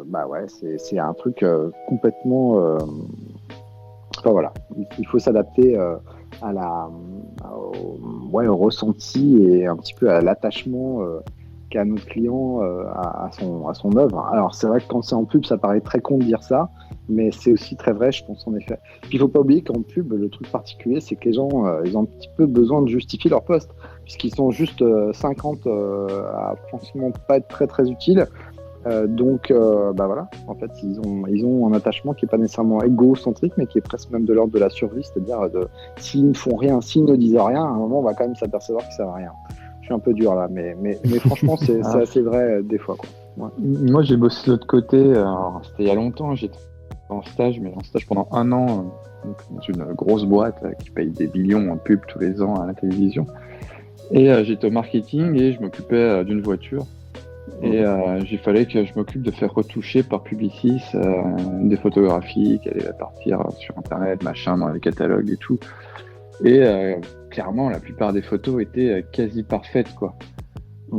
bah ouais c'est un truc complètement enfin voilà, il faut s'adapter au ressenti et un petit peu à l'attachement qu'a notre client à son œuvre. Alors c'est vrai que quand c'est en pub, ça paraît très con de dire ça, mais c'est aussi très vrai, je pense en effet. Puis il faut pas oublier qu'en pub, le truc particulier, c'est que les gens, ils ont un petit peu besoin de justifier leur poste, puisqu'ils sont juste 50 à franchement pas être très très utiles. Donc, bah voilà, en fait, ils ont un attachement qui est pas nécessairement égocentrique, mais qui est presque même de l'ordre de la survie, c'est-à-dire s'ils ne font rien, s'ils ne disent rien, à un moment, on va quand même s'apercevoir qu'ils savent rien. Je suis un peu dur là, mais franchement, c'est assez vrai des fois, quoi. Ouais. Moi, j'ai bossé de l'autre côté, alors, c'était il y a longtemps, j'étais en stage, mais en stage pendant 1 an, donc, dans une grosse boîte qui paye des millions en pub tous les ans à la télévision. Et j'étais au marketing et je m'occupais d'une voiture. Et il fallait que je m'occupe de faire retoucher par Publicis des photographies qui allaient partir sur Internet, machin, dans les catalogues et tout. Et clairement, la plupart des photos étaient quasi parfaites, quoi.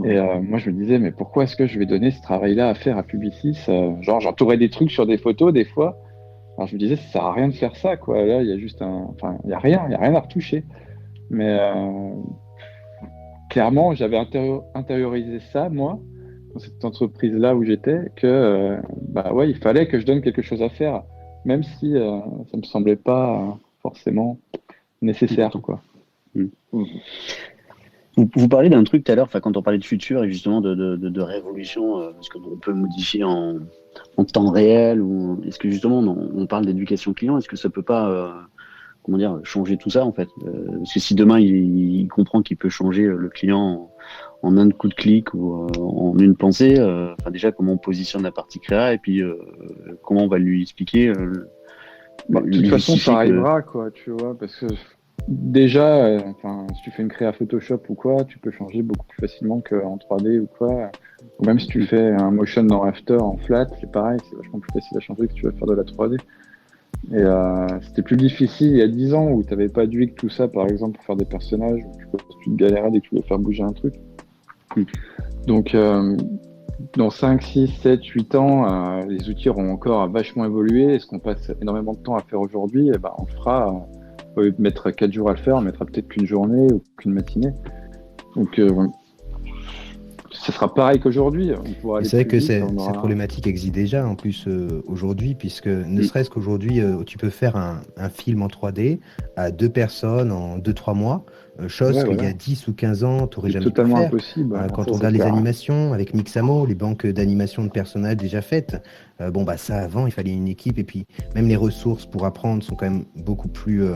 Et moi, je me disais, mais pourquoi est-ce que je vais donner ce travail-là à faire à Publicis genre, j'entourais des trucs sur des photos, des fois. Alors, je me disais, ça sert à rien de faire ça, quoi. Là, il y a juste enfin, il y a rien à retoucher. Mais clairement, j'avais intériorisé ça, moi, dans cette entreprise-là où j'étais, que bah ouais, il fallait que je donne quelque chose à faire, même si ça me semblait pas forcément nécessaire, quoi. Vous parlez d'un truc tout à l'heure, quand on parlait de futur et justement de révolution, parce qu'on peut modifier en temps réel, ou est-ce que justement on parle d'éducation client, est-ce que ça peut pas changer tout ça en fait, parce que si demain il comprend qu'il peut changer le client en un coup de clic ou en une pensée, déjà comment on positionne la partie créa et puis comment on va lui expliquer. De toute façon, ça arrivera, quoi, tu vois, parce que déjà, si tu fais une créa Photoshop ou quoi, tu peux changer beaucoup plus facilement qu'en 3D ou quoi. Ou même si tu fais un motion dans After en flat, c'est pareil, c'est vachement plus facile à changer que si tu vas faire de la 3D. Et c'était plus difficile il y a 10 ans où tu n'avais pas d'UX, tout ça, par exemple, pour faire des personnages, où tu te galérais dès que tu voulais faire bouger un truc. Donc, dans 5, 6, 7, 8 ans, les outils auront encore vachement évolué. Et ce qu'on passe énormément de temps à faire aujourd'hui, on le fera, au lieu de mettre 4 jours à le faire, on mettra peut-être qu'une journée ou qu'une matinée. Donc, ce sera pareil qu'aujourd'hui. C'est vrai que cette problématique existe déjà en plus aujourd'hui, puisque ne serait-ce qu'aujourd'hui, tu peux faire un film en 3D à 2 personnes en 2-3 mois, chose qu'il y a 10 ou 15 ans, tu n'aurais jamais pu faire. Totalement impossible. Quand on regarde les animations avec Mixamo, les banques d'animation de personnages déjà faites, ça avant, il fallait une équipe, et puis même les ressources pour apprendre sont quand même beaucoup plus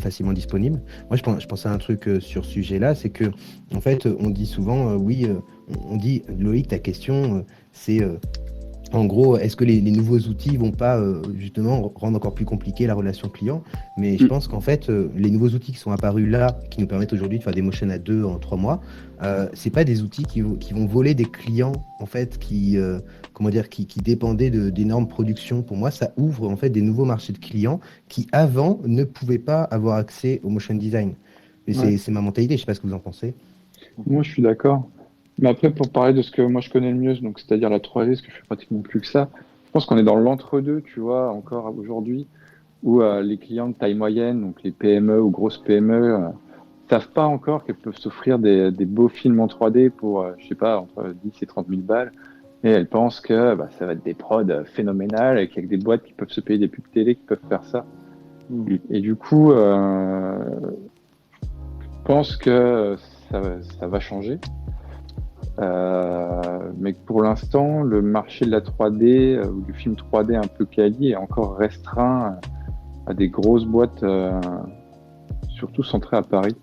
facilement disponibles. Moi, je pensais à un truc sur ce sujet-là, c'est que en fait, on dit souvent, on dit, Loïc, ta question, c'est en gros, est-ce que les nouveaux outils vont pas justement rendre encore plus compliqué la relation client? Mais je pense qu'en fait, les nouveaux outils qui sont apparus là, qui nous permettent aujourd'hui de faire des motions à 2 en 3 mois, c'est pas des outils qui vont voler des clients en fait qui dépendaient d'énormes productions. Pour moi, ça ouvre en fait des nouveaux marchés de clients qui avant ne pouvaient pas avoir accès au motion design. Mais c'est ma mentalité. Je sais pas ce que vous en pensez. Moi, je suis d'accord. Mais après, pour parler de ce que moi je connais le mieux, donc c'est-à-dire la 3D, parce que je fais pratiquement plus que ça, je pense qu'on est dans l'entre-deux, tu vois, encore aujourd'hui, où les clients de taille moyenne, donc les PME ou grosses PME, savent pas encore qu'elles peuvent s'offrir des beaux films en 3D pour, je sais pas, entre 10 et 30 000 balles. Et elles pensent que ça va être des prods phénoménales, et qu'il y a que des boîtes qui peuvent se payer des pubs télé qui peuvent faire ça. Et du coup, je pense que ça va changer. Mais pour l'instant, le marché de la 3D ou du film 3D un peu quali est encore restreint à des grosses boîtes, surtout centrées à Paris.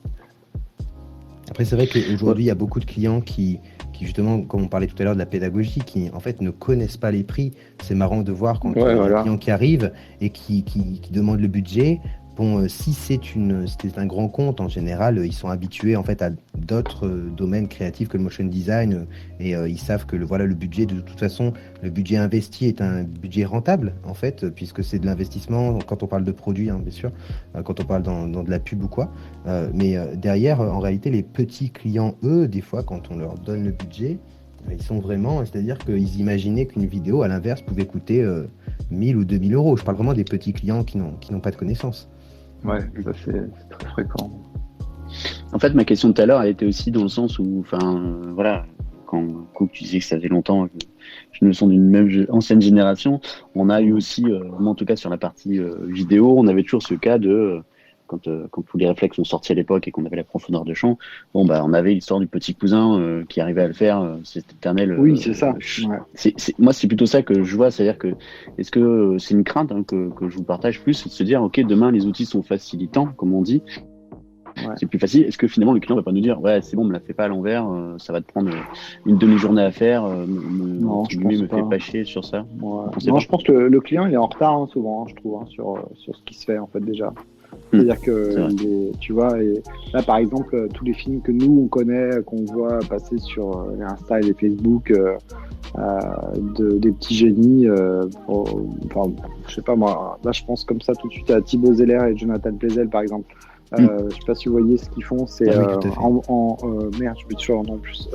Après, c'est vrai qu'aujourd'hui, il y a beaucoup de clients qui justement, comme on parlait tout à l'heure de la pédagogie, qui en fait ne connaissent pas les prix. C'est marrant de voir quand il y a un client qui arrive et qui demande le budget. Bon, si c'est un grand compte, en général, ils sont habitués en fait à d'autres domaines créatifs que le motion design et ils savent que voilà, le budget, de toute façon, le budget investi est un budget rentable en fait, puisque c'est de l'investissement quand on parle de produits, hein, bien sûr, quand on parle dans de la pub ou quoi. Mais derrière, en réalité, les petits clients, eux, des fois, quand on leur donne le budget, ils sont vraiment, c'est-à-dire qu'ils imaginaient qu'une vidéo, à l'inverse, pouvait coûter 1000 ou 2000 euros. Je parle vraiment des petits clients qui n'ont pas de connaissances. Ouais, ça c'est très fréquent. En fait, ma question de tout à l'heure, elle était aussi dans le sens où, voilà, quand Cook, tu disais que ça faisait longtemps que je me sens d'une même ancienne génération, on a eu aussi, moi en tout cas sur la partie vidéo, on avait toujours ce cas de quand tous les réflexes sont sortis à l'époque et qu'on avait la profondeur de champ, bon bah on avait l'histoire du petit cousin qui arrivait à le faire, c'est éternel. Oui, c'est ça. Ouais. Moi, c'est plutôt ça que je vois, c'est-à-dire que est-ce que c'est une crainte que je vous partage plus, c'est de se dire ok, demain les outils sont facilitants, comme on dit. Ouais. C'est plus facile. Est-ce que finalement le client va pas nous dire ouais c'est bon, me la fais pas à l'envers, ça va te prendre une demi-journée à faire, non, je me pas. Fais pas chier sur ça. Ouais. Non, je pense que le client il est en retard souvent, je trouve, sur ce qui se fait en fait déjà. C'est-à-dire que tu vois, et là par exemple tous les films que nous on connaît, qu'on voit passer sur les Insta et les Facebook, des petits génies, enfin je sais pas moi, là je pense comme ça tout de suite à Thibaut Zeller et Jonathan Plezel par exemple. Je sais pas si vous voyez ce qu'ils font, c'est merde, je mets toujours leur nom en plus.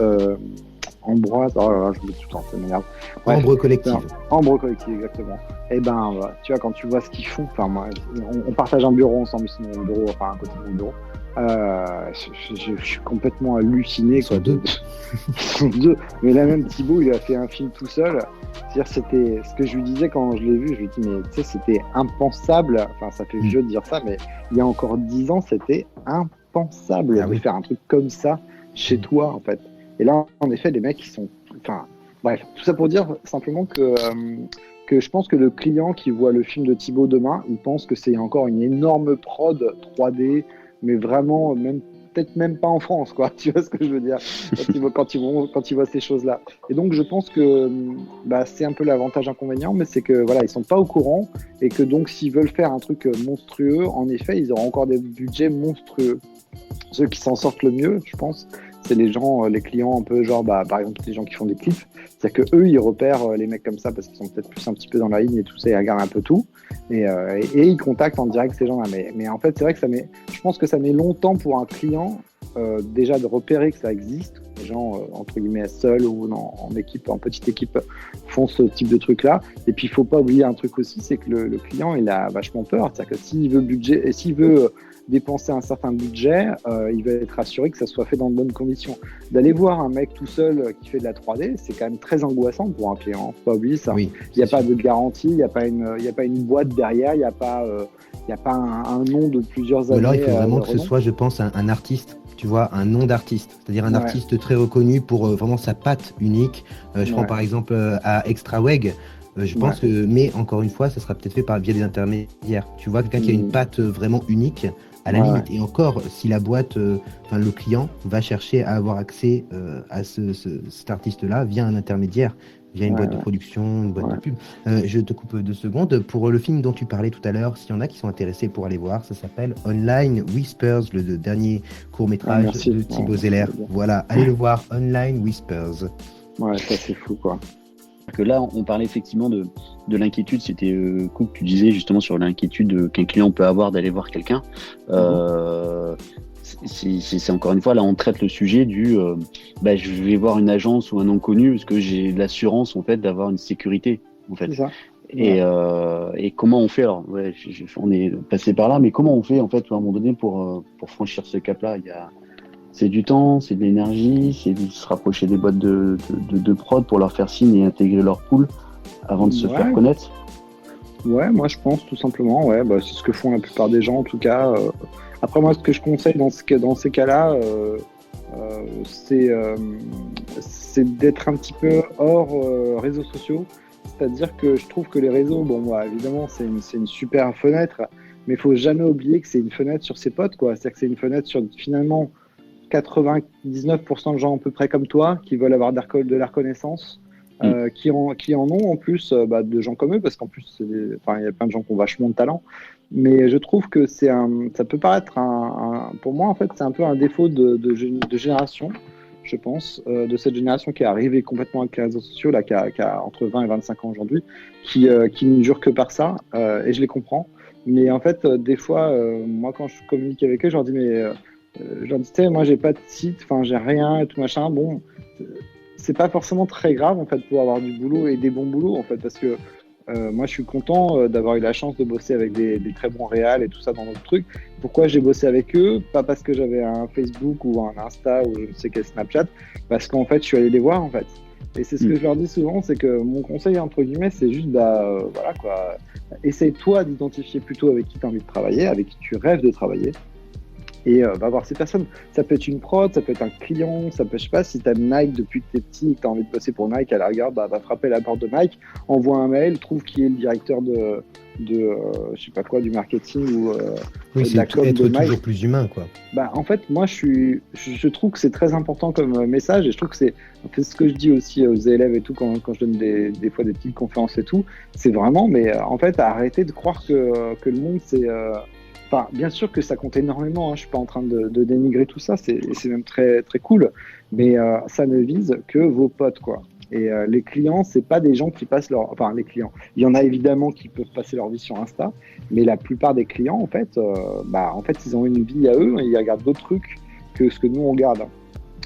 Ambroise, oh là là, je mets tout le temps, ça m'énerve. Ambre Collective. Ambre Collective, exactement. Et ben, tu vois, quand tu vois ce qu'ils font, enfin, moi, on partage un bureau ensemble, c'est mon bureau, enfin, à côté de mon bureau. Je suis complètement halluciné. Ils sont deux. Ils sont deux. Mais là même, Thibaut, il a fait un film tout seul. C'est-à-dire, c'était ce que je lui disais quand je l'ai vu. Je lui dis, mais tu sais, c'était impensable. Enfin, ça fait vieux de dire ça, mais il y a encore 10 ans, c'était impensable de faire un truc comme ça chez toi, en fait. Et là, en effet, les mecs, ils sont... Enfin, bref, tout ça pour dire simplement que je pense que le client qui voit le film de Thibaut demain, il pense que c'est encore une énorme prod 3D, mais vraiment, peut-être même pas en France, quoi. Tu vois ce que je veux dire quand ils voient ces choses-là. Et donc, je pense que c'est un peu l'avantage-inconvénient, mais c'est que voilà, ils sont pas au courant et que donc, s'ils veulent faire un truc monstrueux, en effet, ils auront encore des budgets monstrueux. Ceux qui s'en sortent le mieux, je pense, c'est les gens, les clients un peu genre, par exemple, les gens qui font des clips. C'est-à-dire que eux, ils repèrent les mecs comme ça parce qu'ils sont peut-être plus un petit peu dans la ligne et tout ça, ils regardent un peu tout. Et ils contactent en direct ces gens-là. Mais en fait, c'est vrai que je pense que ça met longtemps pour un client déjà de repérer que ça existe. Les gens, entre guillemets, seuls ou en équipe, en petite équipe, font ce type de truc-là. Et puis, il faut pas oublier un truc aussi, c'est que le client, il a vachement peur. C'est-à-dire que s'il veut dépenser un certain budget, il va être assuré que ça soit fait dans de bonnes conditions. D'aller voir un mec tout seul qui fait de la 3D, c'est quand même très angoissant pour un client. Faut pas oublier ça. Oui, il n'y a pas de garantie, il n'y a pas une boîte derrière, il n'y a pas un nom de plusieurs années. Alors il faut vraiment que ce soit, je pense, un artiste. Tu vois, un nom d'artiste, c'est-à-dire un artiste très reconnu pour vraiment sa patte unique. Je prends par exemple à Extraweg. Je pense que, mais encore une fois, ça sera peut-être fait via des intermédiaires. Tu vois, quelqu'un qui a une patte vraiment unique, à la limite. Et encore, si la boîte, le client va chercher à avoir accès à cet artiste-là via un intermédiaire, via une boîte de production, une boîte de pub. Je te coupe 2 secondes. Pour le film dont tu parlais tout à l'heure, s'il y en a qui sont intéressés pour aller voir, ça s'appelle Online Whispers, le dernier court-métrage de Thibaut Zeller. Voilà, allez le voir, Online Whispers. Ouais, ça c'est fou, quoi. Que là, on parlait effectivement de l'inquiétude. C'était Cook, tu disais justement sur l'inquiétude qu'un client peut avoir d'aller voir quelqu'un. C'est encore une fois, là, on traite le sujet du je vais voir une agence ou un inconnu parce que j'ai l'assurance en fait d'avoir une sécurité. En fait. C'est ça. Et comment on fait alors on est passé par là, mais comment on fait en fait à un moment donné pour franchir ce cap-là? C'est du temps, c'est de l'énergie, c'est de se rapprocher des boîtes de prod pour leur faire signe et intégrer leur pool avant de se faire connaître. Ouais, moi je pense tout simplement, c'est ce que font la plupart des gens en tout cas. Après moi, ce que je conseille dans ces cas-là, c'est d'être un petit peu hors réseaux sociaux. C'est-à-dire que je trouve que les réseaux, évidemment c'est une super fenêtre, mais il faut jamais oublier que c'est une fenêtre sur ses potes, quoi. C'est-à-dire que c'est une fenêtre sur finalement 99% de gens à peu près comme toi qui veulent avoir de la reconnaissance, qui en ont en plus de gens comme eux, parce qu'en plus, il y a plein de gens qui ont vachement de talent. Mais je trouve que ça peut paraître pour moi, en fait, c'est un peu un défaut de génération, je pense, de cette génération qui est arrivée complètement avec les réseaux sociaux, là, qui a entre 20 et 25 ans aujourd'hui, qui ne jure que par ça, et je les comprends. Mais en fait, des fois, moi, quand je communique avec eux, je leur dis, tu sais, moi, j'ai pas de site, enfin, j'ai rien et tout machin. Bon, c'est pas forcément très grave, en fait, pour avoir du boulot et des bons boulots, en fait, parce que moi, je suis content d'avoir eu la chance de bosser avec des très bons réals et tout ça dans notre truc. Pourquoi j'ai bossé avec eux? Pas parce que j'avais un Facebook ou un Insta ou je ne sais quel Snapchat, parce qu'en fait, je suis allé les voir, en fait. Et c'est ce que je leur dis souvent, c'est que mon conseil, entre guillemets, c'est juste, voilà, quoi. Essaye, toi, d'identifier plutôt avec qui tu as envie de travailler, avec qui tu rêves de travailler. Et va voir ces personnes. Ça peut être une prod, ça peut être un client, ça peut, je sais pas, si tu as Nike depuis que tu es petit et que tu as envie de bosser pour Nike, à la rigueur, va frapper la porte de Nike, envoie un mail, trouve qui est le directeur de je sais pas quoi, du marketing ou oui, de la com être de Nike. toujours plus humain, quoi. En fait, moi, je trouve que c'est très important comme message, et je trouve que c'est ce que je dis aussi aux élèves et tout, quand je donne des fois des petites conférences et tout, c'est vraiment, mais en fait, arrêter de croire que le monde, c'est... Enfin, bien sûr que ça compte énormément, hein. Je suis pas en train de dénigrer tout ça, c'est même très, très cool, mais ça ne vise que vos potes, quoi. Et les clients, c'est pas des gens qui passent Enfin, les clients, il y en a évidemment qui peuvent passer leur vie sur Insta, mais la plupart des clients, en fait, ils ont une vie à eux et ils regardent d'autres trucs que ce que nous, on regarde.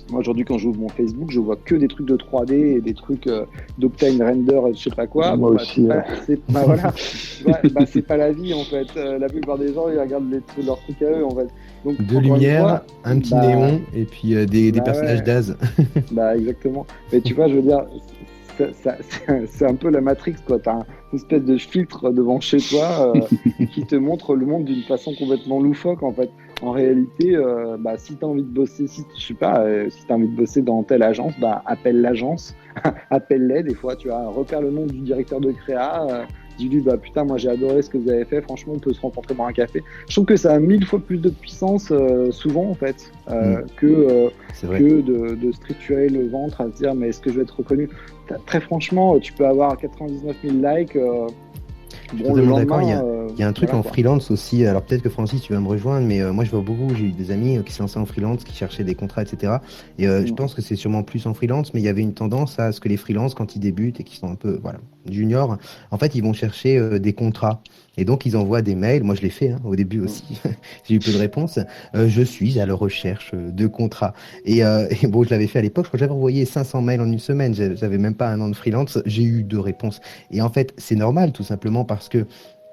Moi, aujourd'hui, quand j'ouvre mon Facebook, je vois que des trucs de 3D et des trucs d'Octane Render, je sais pas quoi. Moi aussi. Voilà. C'est pas la vie, en fait. La plupart des gens, ils regardent leurs trucs à eux, en fait. Donc, de lumière, un petit néon, et puis des personnages d'Az. Exactement. Mais tu vois, je veux dire, c'est un peu la Matrix, quoi. T'as une espèce de filtre devant chez toi qui te montre le monde d'une façon complètement loufoque, en fait. En réalité, si t'as envie de bosser, si t'as envie de bosser dans telle agence, appelle l'agence, appelle-les, des fois, tu vois, repère le nom du directeur de créa, dis-lui, putain, moi j'ai adoré ce que vous avez fait, franchement, on peut se rencontrer dans un café. Je trouve que ça a 1000 fois plus de puissance, souvent, en fait, que de se triturer le ventre à se dire, mais est-ce que je vais être reconnu? Très franchement, tu peux avoir 99 000 likes. Bon, le lendemain, il y a un truc en freelance aussi. Alors peut-être que Francis, tu vas me rejoindre, mais moi je vois beaucoup. J'ai eu des amis qui se lançaient en freelance, qui cherchaient des contrats, etc. Et je pense que c'est sûrement plus en freelance, mais il y avait une tendance à ce que les freelances, quand ils débutent et qui sont un peu juniors, en fait, ils vont chercher des contrats. Et donc, ils envoient des mails. Moi, je l'ai fait au début aussi. J'ai eu peu de réponses. Je suis à la recherche de contrats. Et bon, je l'avais fait à l'époque. Je crois que j'avais envoyé 500 mails en une semaine. J'avais même pas un an de freelance. J'ai eu 2 réponses. Et en fait, c'est normal, tout simplement parce que,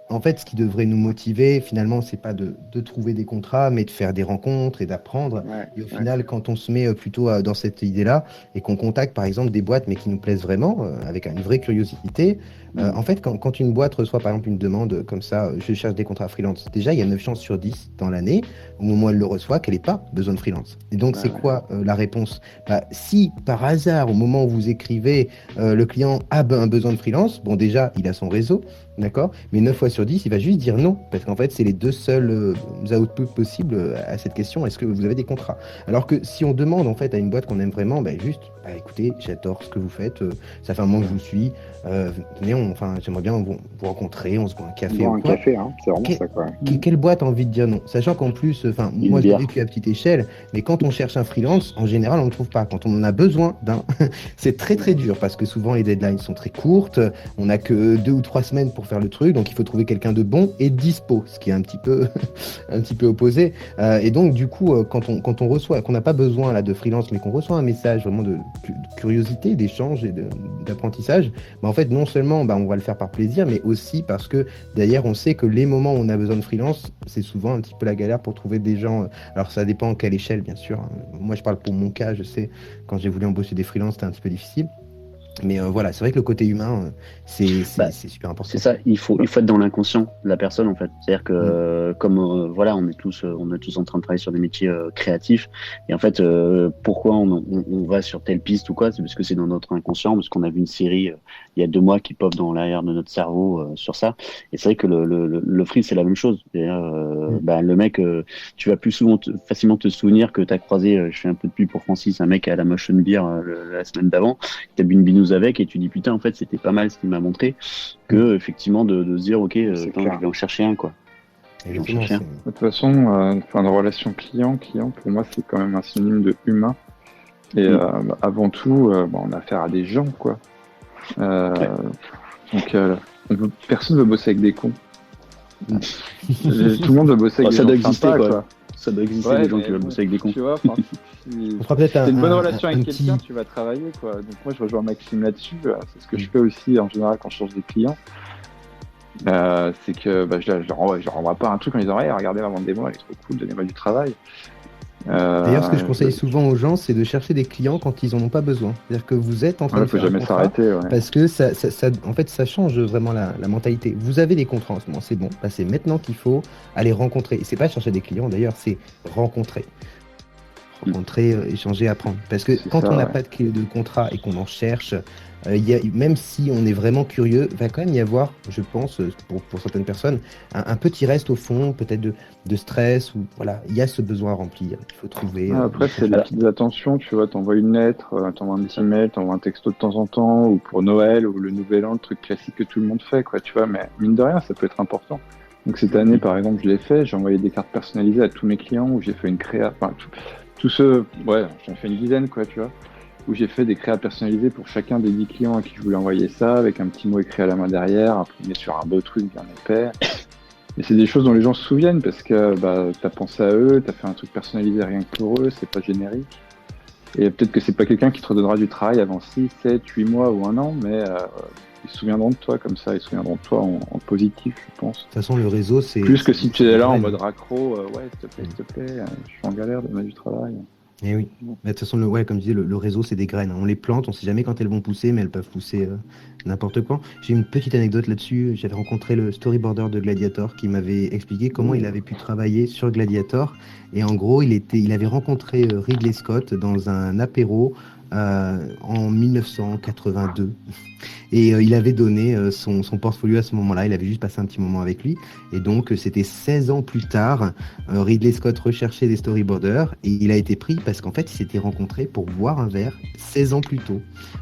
en fait, ce qui devrait nous motiver, finalement, c'est pas de trouver des contrats, mais de faire des rencontres et d'apprendre. Et au final, quand on se met plutôt dans cette idée-là et qu'on contacte, par exemple, des boîtes, mais qui nous plaisent vraiment, avec une vraie curiosité, en fait, quand une boîte reçoit, par exemple, une demande comme ça, je cherche des contrats freelance, déjà, il y a 9 chances sur 10 dans l'année, au moment où elle le reçoit, qu'elle n'ait pas besoin de freelance. Et donc, c'est quoi la réponse? Si, par hasard, au moment où vous écrivez, le client a un besoin de freelance, bon, déjà, il a son réseau, d'accord? Mais 9 fois sur 10, il va juste dire non, parce qu'en fait, c'est les 2 seuls outputs possibles à cette question. Est-ce que vous avez des contrats? Alors que si on demande, en fait, à une boîte qu'on aime vraiment, écoutez, j'adore ce que vous faites, ça fait un moment que je vous suis, venez, j'aimerais bien vous rencontrer, on se boit un café. Un café, hein, c'est vraiment ça, quoi. Quelle boîte a envie de dire non? Sachant qu'en plus, moi, je l'ai vécu à petite échelle, mais quand on cherche un freelance, en général, on ne le trouve pas. Quand on en a besoin d'un, c'est très, très dur, parce que souvent, les deadlines sont très courtes, on n'a que 2 ou 3 semaines pour faire le truc, donc il faut trouver quelqu'un de bon et dispo, ce qui est un petit peu opposé. Et donc, du coup, quand on reçoit, qu'on n'a pas besoin là de freelance, mais qu'on reçoit un message vraiment de curiosité, d'échange et d'apprentissage, en fait, non seulement on va le faire par plaisir, mais aussi parce que derrière, on sait que les moments où on a besoin de freelance, c'est souvent un petit peu la galère pour trouver des gens. Alors, ça dépend à quelle échelle, bien sûr. Moi, je parle pour mon cas, je sais, quand j'ai voulu embaucher des freelances, c'était un petit peu difficile. Mais c'est vrai que le côté humain, c'est super important. C'est ça, il faut être dans l'inconscient de la personne, en fait. C'est-à-dire que comme on est tous en train de travailler sur des métiers créatifs, et en fait, pourquoi on va sur telle piste ou quoi, c'est parce que c'est dans notre inconscient, parce qu'on a vu une série il y a 2 mois qui pop dans l'arrière de notre cerveau sur ça. Et c'est vrai que le free, c'est la même chose. Le mec, tu vas plus facilement te souvenir que t'as croisé, je fais un peu de pub pour Francis, un mec à la Motion Beer la semaine d'avant, qui t'a bu une binouse t'amuses avec et tu dis putain en fait c'était pas mal ce qu'il m'a montré, que effectivement de se dire ok attends, je vais en chercher un quoi. Exactement, chercher un. De toute façon, de relation client, pour moi, c'est quand même un synonyme de humain. Et avant tout, on a affaire à des gens, quoi. Donc, personne ne veut bosser avec des cons. Tout le monde veut bosser avec des gens sympas, quoi. Ça doit exister des gens qui veulent bosser avec des cons. Tu vois, si On fera peut-être t'as une bonne relation avec petit- quelqu'un, tu vas travailler, quoi. Donc moi, je rejoins Maxime là-dessus. C'est ce que je fais aussi en général quand je change des clients. C'est que je leur envoie pas un truc en disant hey, regardez la vente des mois, elle est trop cool, donnez-moi du travail. D'ailleurs, ce que je conseille souvent aux gens, c'est de chercher des clients quand ils en ont pas besoin. C'est-à-dire que vous êtes en train de faut faire un jamais contrat, s'arrêter. Ouais. parce que en fait, ça change vraiment la mentalité. Vous avez des contrats en ce moment, c'est bon. Bah, c'est maintenant qu'il faut aller rencontrer. Et c'est pas chercher des clients d'ailleurs, c'est rencontrer. Échanger, apprendre. Parce que C'est quand ça, on n'a ouais. pas de contrat et qu'on en cherche, même si on est vraiment curieux, va quand même y avoir, je pense, pour certaines personnes, un petit reste au fond, peut-être de stress, ou voilà, il y a ce besoin à remplir. Il faut trouver. Après, c'est des petites attentions, tu vois, t'envoies une lettre, t'envoies un petit mail, t'envoies un texto de temps en temps, ou pour Noël, ou le Nouvel An, le truc classique que tout le monde fait, quoi, tu vois, mais mine de rien, ça peut être important. Donc cette année, par exemple, je l'ai fait, j'ai envoyé des cartes personnalisées à tous mes clients, où j'ai fait une créa, tous ceux, ouais, j'en ai fait une dizaine, quoi, tu vois, où j'ai fait des créas personnalisées pour chacun des 10 clients à qui je voulais envoyer ça, avec un petit mot écrit à la main derrière, imprimé sur un beau truc bien épais. Et c'est des choses dont les gens se souviennent parce que t'as pensé à eux, t'as fait un truc personnalisé rien que pour eux, c'est pas générique. Et peut-être que c'est pas quelqu'un qui te redonnera du travail avant 6, 7, 8 mois ou un an, mais ils se souviendront de toi comme ça, ils se souviendront de toi en positif, je pense. De toute façon, le réseau, c'est. Plus que si tu es là en vrai. mode raccro, ouais, s'il te plaît, je suis en galère, donne-moi du travail. Eh oui. Mais de toute façon, comme je disais, le réseau, c'est des graines. On les plante, on sait jamais quand elles vont pousser, mais elles peuvent pousser n'importe quand. J'ai une petite anecdote là-dessus. J'avais rencontré le storyboarder de Gladiator qui m'avait expliqué comment il avait pu travailler sur Gladiator. Et en gros, il avait rencontré Ridley Scott dans un apéro en 1982. Et il avait donné son portfolio à ce moment-là. Il avait juste passé un petit moment avec lui. Et donc, c'était 16 ans plus tard. Ridley Scott recherchait des storyboarders. Et il a été pris parce qu'en fait, il s'était rencontré pour boire un verre 16 ans plus tôt.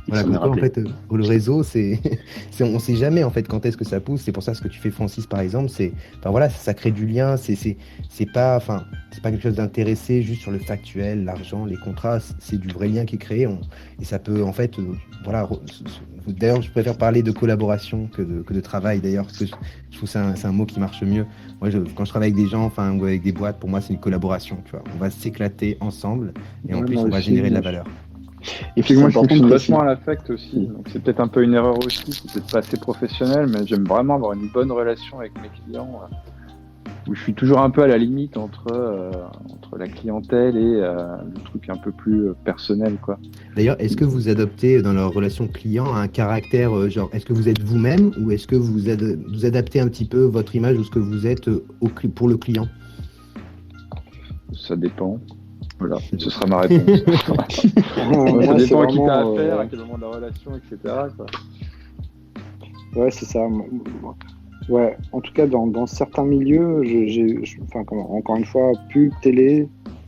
Voilà, comme quoi, en fait, le réseau, on sait jamais en fait quand est-ce que ça pousse. C'est pour ça ce que tu fais, Francis, par exemple. Ça crée du lien. C'est pas quelque chose d'intéressé juste sur le factuel, l'argent, les contrats. C'est du vrai lien qui est créé. Et ça peut, en fait, D'ailleurs, je préfère parler de collaboration que de travail, d'ailleurs, parce que je trouve que c'est un mot qui marche mieux. Moi, quand je travaille avec des gens, ou avec des boîtes, pour moi, c'est une collaboration, tu vois. On va s'éclater ensemble, et en plus, on va générer de la valeur. Et puis moi, c'est je important fonctionne de vachement à l'affect aussi, donc c'est peut-être un peu une erreur aussi, c'est peut-être pas assez professionnel, mais j'aime vraiment avoir une bonne relation avec mes clients, où je suis toujours un peu à la limite entre la clientèle et le truc un peu plus personnel, quoi. D'ailleurs, est-ce que vous adoptez dans leur relation client un caractère, est-ce que vous êtes vous-même ou est-ce que vous adaptez un petit peu votre image ou ce que vous êtes pour le client? Ça dépend. Voilà, ce sera ma réponse. Ça dépend à qui t'as affaire, à quel moment de la relation, etc. quoi. Ouais, c'est ça. Ouais, en tout cas, dans certains milieux, encore une fois, pub, télé,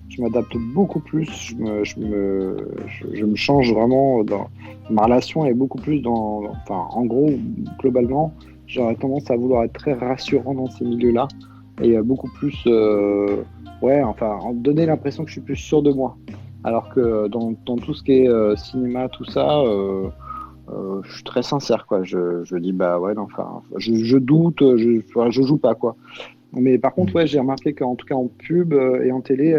je m'adapte beaucoup plus. Je me change vraiment dans ma relation est beaucoup plus en gros, globalement, j'aurais tendance à vouloir être très rassurant dans ces milieux-là et beaucoup plus, donner l'impression que je suis plus sûr de moi. Alors que dans tout ce qui est cinéma, tout ça. Je suis très sincère, quoi. Je dis je doute, je joue pas, quoi. Mais par contre, j'ai remarqué qu'en tout cas en pub et en télé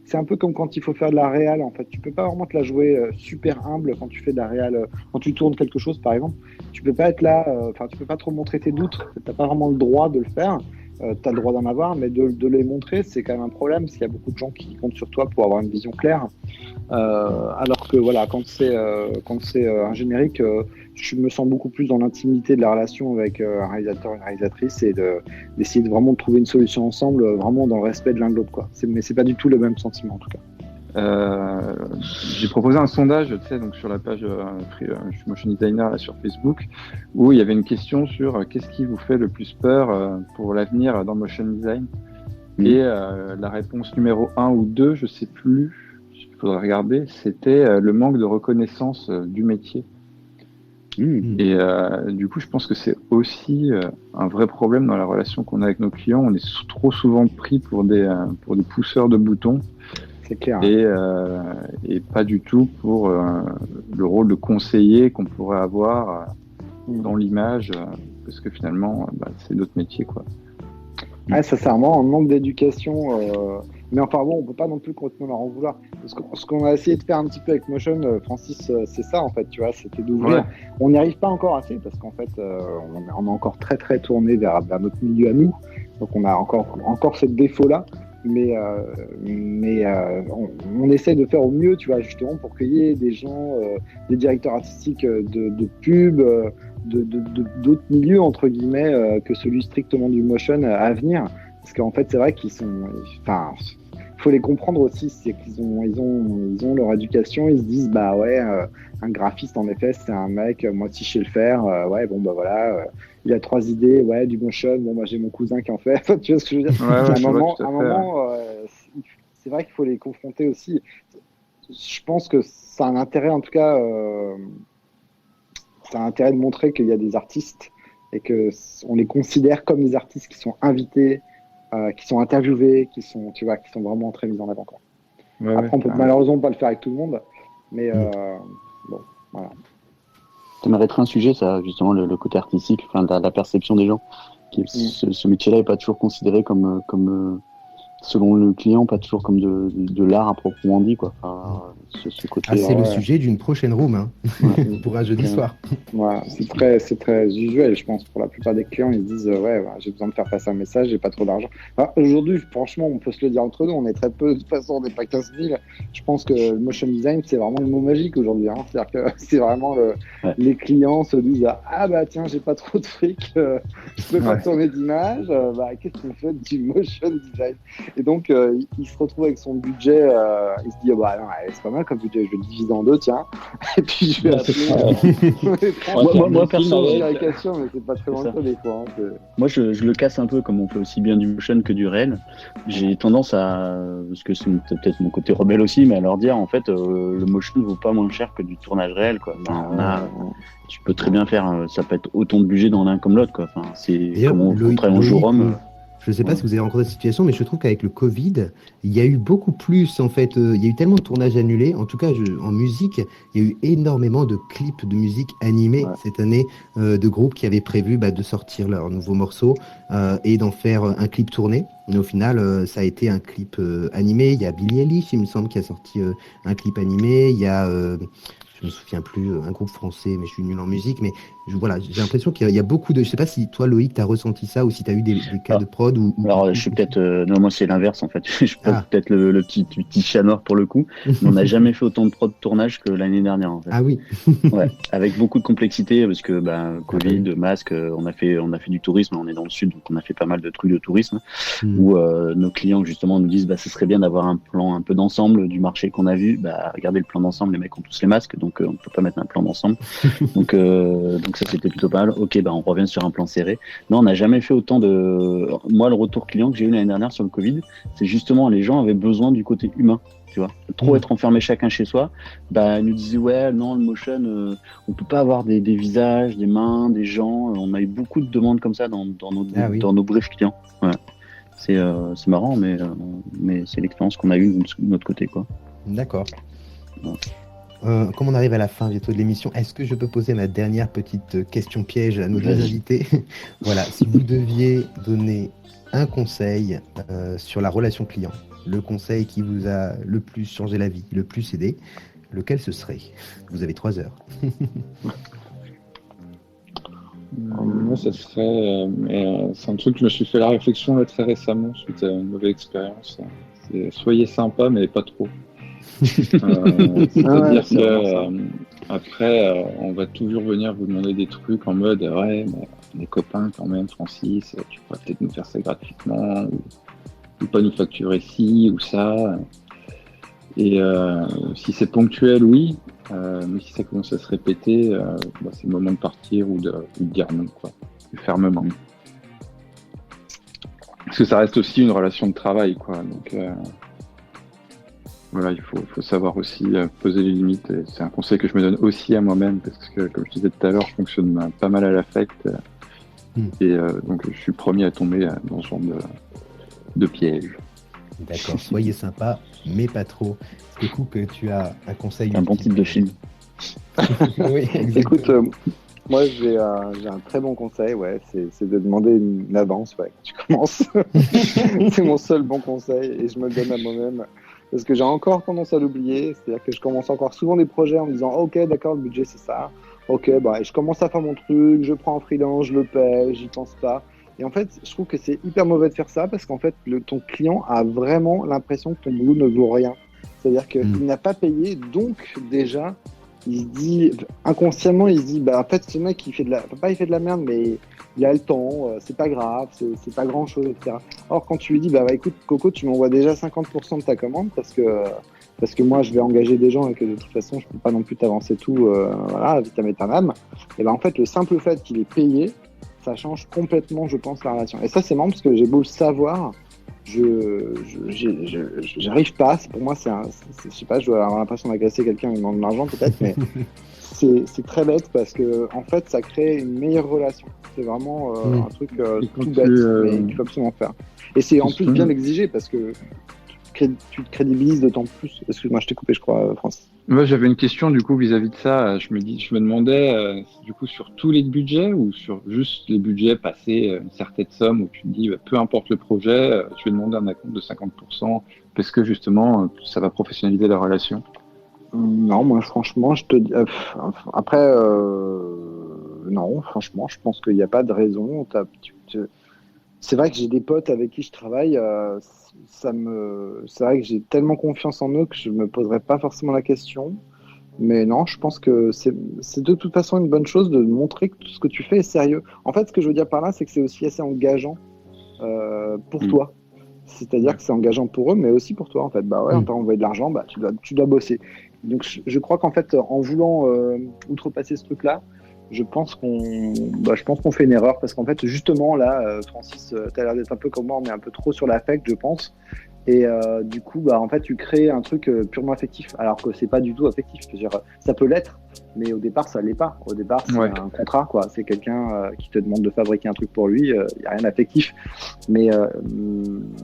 c'est un peu comme quand il faut faire de la réal, en fait. Tu peux pas vraiment te la jouer super humble quand tu fais de la réal, quand tu tournes quelque chose, par exemple. Tu peux pas être là, tu peux pas trop montrer tes doutes. T'as pas vraiment le droit de le faire. T'as le droit d'en avoir, mais de les montrer, c'est quand même un problème, parce qu'il y a beaucoup de gens qui comptent sur toi pour avoir une vision claire. Alors que quand c'est un générique, je me sens beaucoup plus dans l'intimité de la relation avec un réalisateur, une réalisatrice, et d'essayer de vraiment trouver une solution ensemble, vraiment dans le respect de l'un de l'autre, quoi. Mais c'est pas du tout le même sentiment, en tout cas. J'ai proposé un sondage, tu sais, donc sur la page je suis motion designer là sur Facebook, où il y avait une question sur qu'est-ce qui vous fait le plus peur pour l'avenir dans le motion design. Et la réponse numéro 1 ou 2, je sais plus, faudrait regarder, c'était le manque de reconnaissance du métier. Et du coup, je pense que c'est aussi un vrai problème dans la relation qu'on a avec nos clients. On est trop souvent pris pour des pousseurs de boutons. C'est clair. Et pas du tout pour le rôle de conseiller qu'on pourrait avoir dans l'image, parce que finalement, c'est notre métier, quoi. Ouais, sincèrement, un manque d'éducation. Mais enfin bon, on peut pas non plus continuer à en vouloir. Ce qu'on a essayé de faire un petit peu avec Motion, Francis, c'est ça en fait, tu vois, c'était d'ouvrir. Ouais. On n'y arrive pas encore assez parce qu'en fait, on est encore très très tourné vers notre milieu à nous. Donc on a encore ce défaut-là. Mais on essaie de faire au mieux, tu vois, justement pour qu'il y ait des gens, des directeurs artistiques de pub, d'autres milieux entre guillemets que celui strictement du motion à venir. Parce qu'en fait, c'est vrai qu'ils sont, enfin, faut les comprendre aussi, c'est qu'ils ont leur éducation, ils se disent bah ouais, un graphiste en effet, c'est un mec, moi si je sais le faire, ouais bon bah voilà. Il a 3 idées, ouais, du motion. Bon, moi, j'ai mon cousin qui en fait. Tu vois ce que je veux dire? À un moment, c'est vrai qu'il faut les confronter aussi. Je pense que ça a un intérêt, en tout cas, ça a un intérêt de montrer qu'il y a des artistes et que on les considère comme des artistes qui sont invités, qui sont interviewés, qui sont vraiment très mis en avant, quoi. Ouais, après, on peut malheureusement pas le faire avec tout le monde, mais bon, voilà. Ça mériterait un sujet, ça, justement, le côté artistique, enfin, la perception des gens. Ce métier-là n'est pas toujours considéré comme selon le client, pas toujours comme de l'art à proprement dit, quoi. Enfin, ce côté. C'est le sujet d'une prochaine room, hein, pour un jeudi soir. Ouais, c'est très usuel, je pense, pour la plupart des clients. Ils se disent, ouais, j'ai besoin de faire passer un message, j'ai pas trop d'argent. Alors, aujourd'hui, franchement, on peut se le dire entre nous, on est très peu, de toute façon, on n'est pas 15 000. Je pense que le motion design, c'est vraiment le mot magique aujourd'hui, hein. C'est-à-dire que c'est vraiment les clients se disent, ah bah tiens, j'ai pas trop de fric, je peux pas tourner d'image, bah qu'est-ce qu'on fait du motion design? Et donc, il se retrouve avec son budget, il se dit, bah non, c'est pas mal comme budget, je vais le diviser en deux, tiens. Et puis, je vais appeler. Moi, personnellement, mais c'est pas très loin de ça, des fois. Hein, moi, je le casse un peu, comme on fait aussi bien du motion que du réel. J'ai tendance à, parce que c'est peut-être mon côté rebelle aussi, mais à leur dire, en fait, le motion ne vaut pas moins cher que du tournage réel, quoi. Tu peux très bien faire, ça peut être autant de budget dans l'un comme l'autre, quoi. Enfin, c'est comme on travaille en jour homme. Je ne sais pas si vous avez rencontré cette situation, mais je trouve qu'avec le Covid, il y a eu beaucoup plus, en fait, il y a eu tellement de tournages annulés. En tout cas, en musique, il y a eu énormément de clips de musique animés cette année, de groupes qui avaient prévu de sortir leurs nouveaux morceaux et d'en faire un clip tourné. Mais au final, ça a été un clip animé. Il y a Billie Eilish, il me semble, qui a sorti un clip animé. Il y a... je me souviens plus, un groupe français, mais je suis nul en musique, mais voilà, j'ai l'impression qu'il y a beaucoup de... Je sais pas si toi, Loïc, t'as ressenti ça ou si t'as eu des cas de prod ou... Alors, je suis peut-être... non, moi, c'est l'inverse, en fait. Je suis peut-être le petit chat noir pour le coup, mais on n'a jamais fait autant de prod tournage que l'année dernière, en fait. Ah oui. Ouais, avec beaucoup de complexité, parce que Covid, masque, on a fait du tourisme, on est dans le sud, donc on a fait pas mal de trucs de tourisme, où nos clients, justement, nous disent, ce serait bien d'avoir un plan un peu d'ensemble du marché qu'on a vu. Regardez le plan d'ensemble, les mecs ont tous les masques, donc on peut pas mettre un plan d'ensemble. Donc ça, c'était plutôt pas mal. Ok, on revient sur un plan serré. Non, on n'a jamais fait autant de... Moi, le retour client que j'ai eu l'année dernière sur le Covid, c'est justement les gens avaient besoin du côté humain, tu vois. Trop être enfermé chacun chez soi, ils nous disaient, ouais, non, le motion, on peut pas avoir des visages, des mains, des gens. On a eu beaucoup de demandes comme ça dans nos briefs clients. Ouais. C'est marrant, mais c'est l'expérience qu'on a eue de notre côté, quoi. D'accord. Ouais. Comme on arrive à la fin bientôt de l'émission, est-ce que je peux poser ma dernière petite question piège à nos deux invités? Voilà, si vous deviez donner un conseil sur la relation client, le conseil qui vous a le plus changé la vie, le plus aidé, lequel ce serait? Vous avez 3 heures. Moi, ça serait... c'est un truc que je me suis fait la réflexion là, très récemment suite à une mauvaise expérience. C'est soyez sympa, mais pas trop. C'est-à-dire que après, on va toujours venir vous demander des trucs en mode ouais, mais les copains quand même, Francis, tu pourrais peut-être nous faire ça gratuitement ou pas nous facturer ci ou ça. Et si c'est ponctuel, oui, mais si ça commence à se répéter, c'est le moment de partir ou de dire non, quoi, fermement. Parce que ça reste aussi une relation de travail, quoi. Donc voilà, il faut savoir aussi poser les limites. Et c'est un conseil que je me donne aussi à moi-même parce que, comme je disais tout à l'heure, je fonctionne pas mal à l'affect. Et donc, je suis le premier à tomber dans ce genre de piège. D'accord, soyez sympa, mais pas trop. C'est cool que tu as un conseil. Un bon titre de film. Oui, exactement. Écoute, moi j'ai un très bon conseil, ouais, c'est de demander une avance, ouais, quand tu commences. C'est mon seul bon conseil et je me le donne à moi-même parce que j'ai encore tendance à l'oublier. C'est-à-dire que je commence encore souvent des projets en me disant ok, d'accord, le budget c'est ça. Ok, bah, et je commence à faire mon truc, je prends un freelance, je le paye, j'y pense pas. Et en fait, je trouve que c'est hyper mauvais de faire ça parce qu'en fait, ton client a vraiment l'impression que ton boulot ne vaut rien. C'est-à-dire qu'il n'a pas payé, donc déjà, il se dit, inconsciemment, il se dit, bah, en fait, ce mec, il fait de la merde, mais il a le temps, c'est pas grave, c'est pas grand chose, etc. Or, quand tu lui dis, bah, écoute, Coco, tu m'envoies déjà 50% de ta commande parce que moi, je vais engager des gens et que de toute façon, je peux pas non plus t'avancer tout, voilà, vitam aeternam. Et ben, en fait, le simple fait qu'il est payé, ça change complètement, je pense, la relation. Et ça, c'est marrant parce que j'ai beau le savoir, j'arrive pas. Pour moi, je sais pas, je dois avoir l'impression d'agresser quelqu'un qui me demande de l'argent peut-être, mais c'est très bête parce que en fait, ça crée une meilleure relation. C'est vraiment un truc tout bête, mais qu'il faut absolument faire. Et c'est en plus bien exigé parce que tu te crédibilises d'autant plus. Excuse-moi, je t'ai coupé, je crois, Francis. Moi, j'avais une question du coup vis-à-vis de ça. Je me demandais du coup sur tous les budgets ou sur juste les budgets passés une certaine somme où tu te dis peu importe le projet, je vais demander un acompte de 50% parce que justement ça va professionnaliser la relation. Non, moi franchement, je te dis. Après, non, franchement, je pense qu'il n'y a pas de raison. C'est vrai que j'ai des potes avec qui je travaille. C'est vrai que j'ai tellement confiance en eux que je me poserai pas forcément la question. Mais non, je pense que c'est de toute façon une bonne chose de montrer que tout ce que tu fais est sérieux. En fait, ce que je veux dire par là, c'est que c'est aussi assez engageant pour toi. C'est-à-dire que c'est engageant pour eux, mais aussi pour toi. En fait, bah ouais, on t'a envoyé de l'argent, bah tu dois bosser. Donc, je crois qu'en fait, en voulant outrepasser ce truc-là, je pense qu'on fait une erreur parce qu'en fait, justement, là, Francis, tu as l'air d'être un peu comme moi, on est un peu trop sur l'affect, je pense. Et du coup, bah, en fait, tu crées un truc purement affectif, alors que c'est pas du tout affectif. Je veux dire, ça peut l'être, mais au départ, ça l'est pas. Au départ, c'est un contrat, quoi. C'est quelqu'un qui te demande de fabriquer un truc pour lui. Il y a rien d'affectif. Mais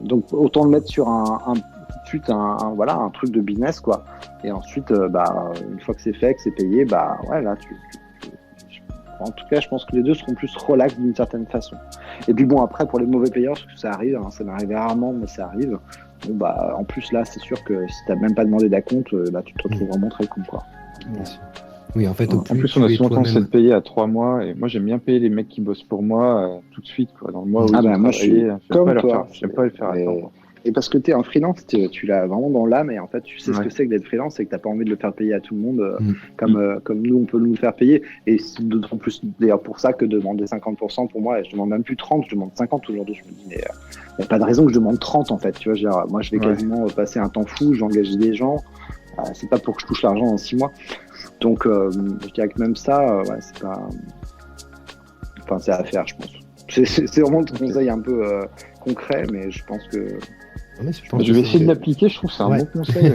donc, autant le mettre sur tout de suite un truc de business, quoi. Et ensuite, une fois que c'est fait, que c'est payé, bah ouais, là, en tout cas, je pense que les deux seront plus relax d'une certaine façon. Et puis bon, après, pour les mauvais payeurs, parce que ça arrive, hein, ça m'arrive rarement, mais ça arrive. Bon, bah, en plus, là, c'est sûr que si t'as même pas demandé d'acompte, là, tu te retrouves vraiment très con, quoi. Bien sûr. Oui, en fait, en plus, on a souvent tendance à être payé à 3 mois. Et moi, j'aime bien payer les mecs qui bossent pour moi tout de suite, quoi. Dans le mois où ils ont moi, je suis comme toi. J'aime pas le faire attendre. Et parce que tu es un freelance, tu l'as vraiment dans l'âme et en fait tu sais ce que c'est que d'être freelance et que t'as pas envie de le faire payer à tout le monde comme nous on peut nous le faire payer. Et c'est d'autant plus d'ailleurs pour ça que demander 50% pour moi, je demande même plus 30, je demande 50 aujourd'hui. Je me dis mais y a pas de raison que je demande 30 en fait. Tu vois, genre, moi je vais quasiment passer un temps fou, j'engage des gens. C'est pas pour que je touche l'argent dans 6 mois. Donc je dirais que même ça, c'est pas. Enfin c'est à faire, je pense. C'est vraiment un conseil un peu concret, mais je pense que. Je vais essayer de l'appliquer, je trouve que c'est un bon conseil.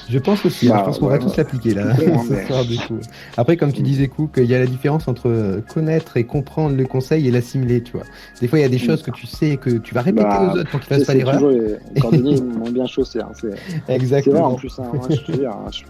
Je pense aussi, je pense qu'on va tous l'appliquer là. Du coup. Après, comme tu disais, Cook, il y a la différence entre connaître et comprendre le conseil et l'assimiler, tu vois. Des fois, il y a des choses que tu sais que tu vas répéter aux autres pour qu'ils fassent pas l'erreur. Les cordonniers m'ont bien chaussé. Exactement. C'est vrai en plus, moi, je te dis,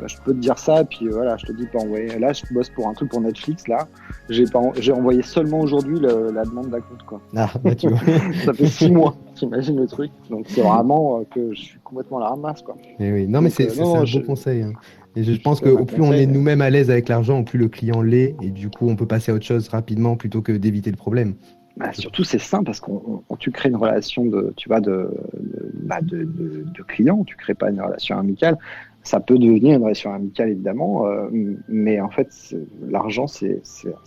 je peux te dire ça, et puis voilà, je te dis pas envoyer. Là, je bosse pour un truc pour Netflix, là. J'ai envoyé seulement aujourd'hui la demande d'acompte, quoi. Ah, bah tu vois. Ça fait 6 mois, t'imagines le truc. Donc c'est vraiment que je suis complètement à la ramasse, quoi. Et oui, non, mais c'est un bon conseil. Hein. Et je pense qu'au plus on est nous-mêmes à l'aise avec l'argent, au plus le client l'est, et du coup on peut passer à autre chose rapidement plutôt que d'éviter le problème. Surtout c'est sain parce que tu crées une relation de client, tu crées pas une relation amicale. Ça peut devenir une relation amicale évidemment, mais en fait l'argent c'est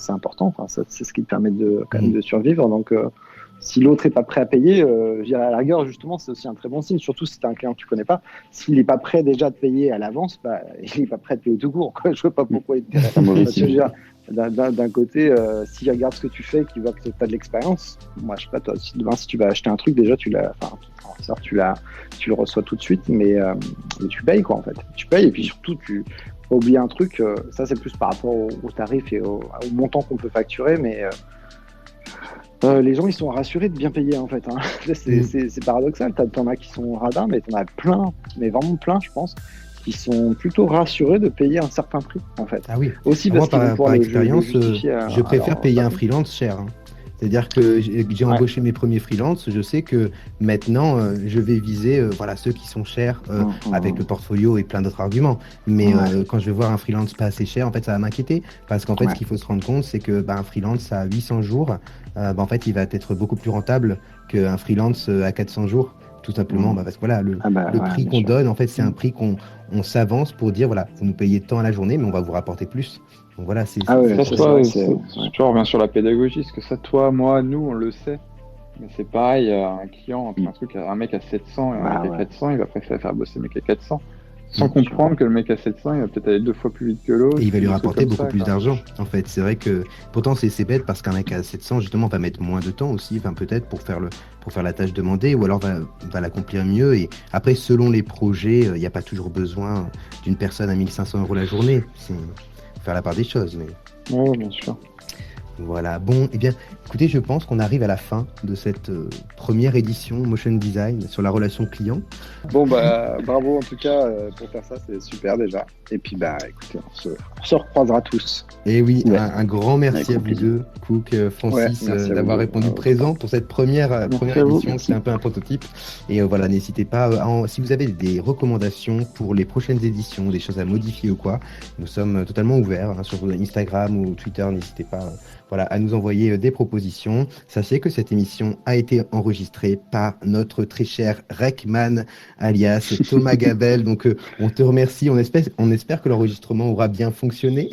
important. Enfin, c'est ce qui te permet quand même de survivre. Donc Si l'autre est pas prêt à payer, je dirais à la rigueur, justement, c'est aussi un très bon signe, surtout si tu as un client que tu connais pas. S'il n'est pas prêt déjà à te payer à l'avance, bah, il n'est pas prêt à te payer tout court, quoi. Je vois pas pourquoi il te C'est un mauvais Parce que, je veux signe. dire, d'un côté, s'il regarde ce que tu fais, qu'il voit que tu as de l'expérience, moi, je sais pas, toi, si demain, si tu vas acheter un truc, déjà, tu le reçois tout de suite, mais tu payes, quoi, en fait. Tu payes, et puis surtout, tu faut pas oublier un truc, ça, c'est plus par rapport au tarif et au montant qu'on peut facturer, mais les gens, ils sont rassurés de bien payer, en fait. Hein. C'est paradoxal. T'en as qui sont radins, mais t'en as plein, mais vraiment plein, je pense, qui sont plutôt rassurés de payer un certain prix, en fait. Ah oui. Aussi Moi, parce qu'ils vont par pouvoir le expérience, justifier je préfère alors, payer un freelance cher. Hein. C'est-à-dire que j'ai embauché mes premiers freelances. Je sais que maintenant, je vais viser voilà, ceux qui sont chers avec le portfolio et plein d'autres arguments. Mais quand je vais voir un freelance pas assez cher, en fait, ça va m'inquiéter. Parce qu'en fait, ce qu'il faut se rendre compte, c'est que un freelance à 800 jours, en fait, il va être beaucoup plus rentable qu'un freelance à 400 jours. Tout simplement, parce que voilà, le prix qu'on donne, en fait, c'est un prix qu'on s'avance pour dire, voilà, vous nous payez tant à la journée, mais on va vous rapporter plus. Donc voilà, c'est tu vois, on revient sur la pédagogie, parce que ça, toi, moi, nous, on le sait. Mais c'est pareil, un client, un mec à 700 et un mec à 400, il va préférer faire bosser le mec à 400. Sans comprendre que le mec à 700, il va peut-être aller 2 fois plus vite que l'autre. Et il va lui rapporter beaucoup plus d'argent, en fait. C'est vrai que, pourtant, c'est bête parce qu'un mec à 700, justement, va mettre moins de temps aussi, peut-être pour faire la tâche demandée, ou alors va l'accomplir mieux. Et après, selon les projets, il n'y a pas toujours besoin d'une personne à 1500 € la journée. C'est faire la part des choses, mais... Oui, bien sûr. Voilà, bon, eh bien, écoutez, je pense qu'on arrive à la fin de cette première édition Motion Design sur la relation client. Bon, bravo en tout cas pour faire ça, c'est super déjà. Et puis, écoutez, on se recroisera tous. Et oui, un grand merci à vous deux, Cook, Francis, d'avoir répondu présent pour cette première édition. C'est un peu un prototype. Et voilà, n'hésitez pas, si vous avez des recommandations pour les prochaines éditions, des choses à modifier ou quoi, nous sommes totalement ouverts sur Instagram ou Twitter, n'hésitez pas à nous envoyer des propositions. Sachez que cette émission a été enregistrée par notre très cher Rekman, alias Thomas Gabel. Donc, on te remercie. On espère que l'enregistrement aura bien fonctionné.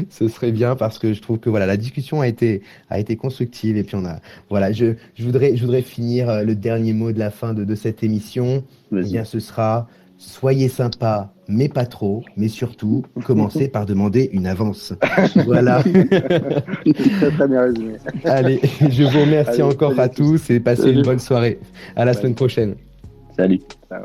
Ce serait bien parce que je trouve que la discussion a été constructive. Et puis, je voudrais finir le dernier mot de la fin de cette émission. Eh bien, ce sera: soyez sympa, mais pas trop, mais surtout, commencez par demander une avance. Voilà. Très, très bien résumé. Allez, je vous remercie encore à tous et passez une bonne soirée. À la semaine prochaine. Salut. Ciao.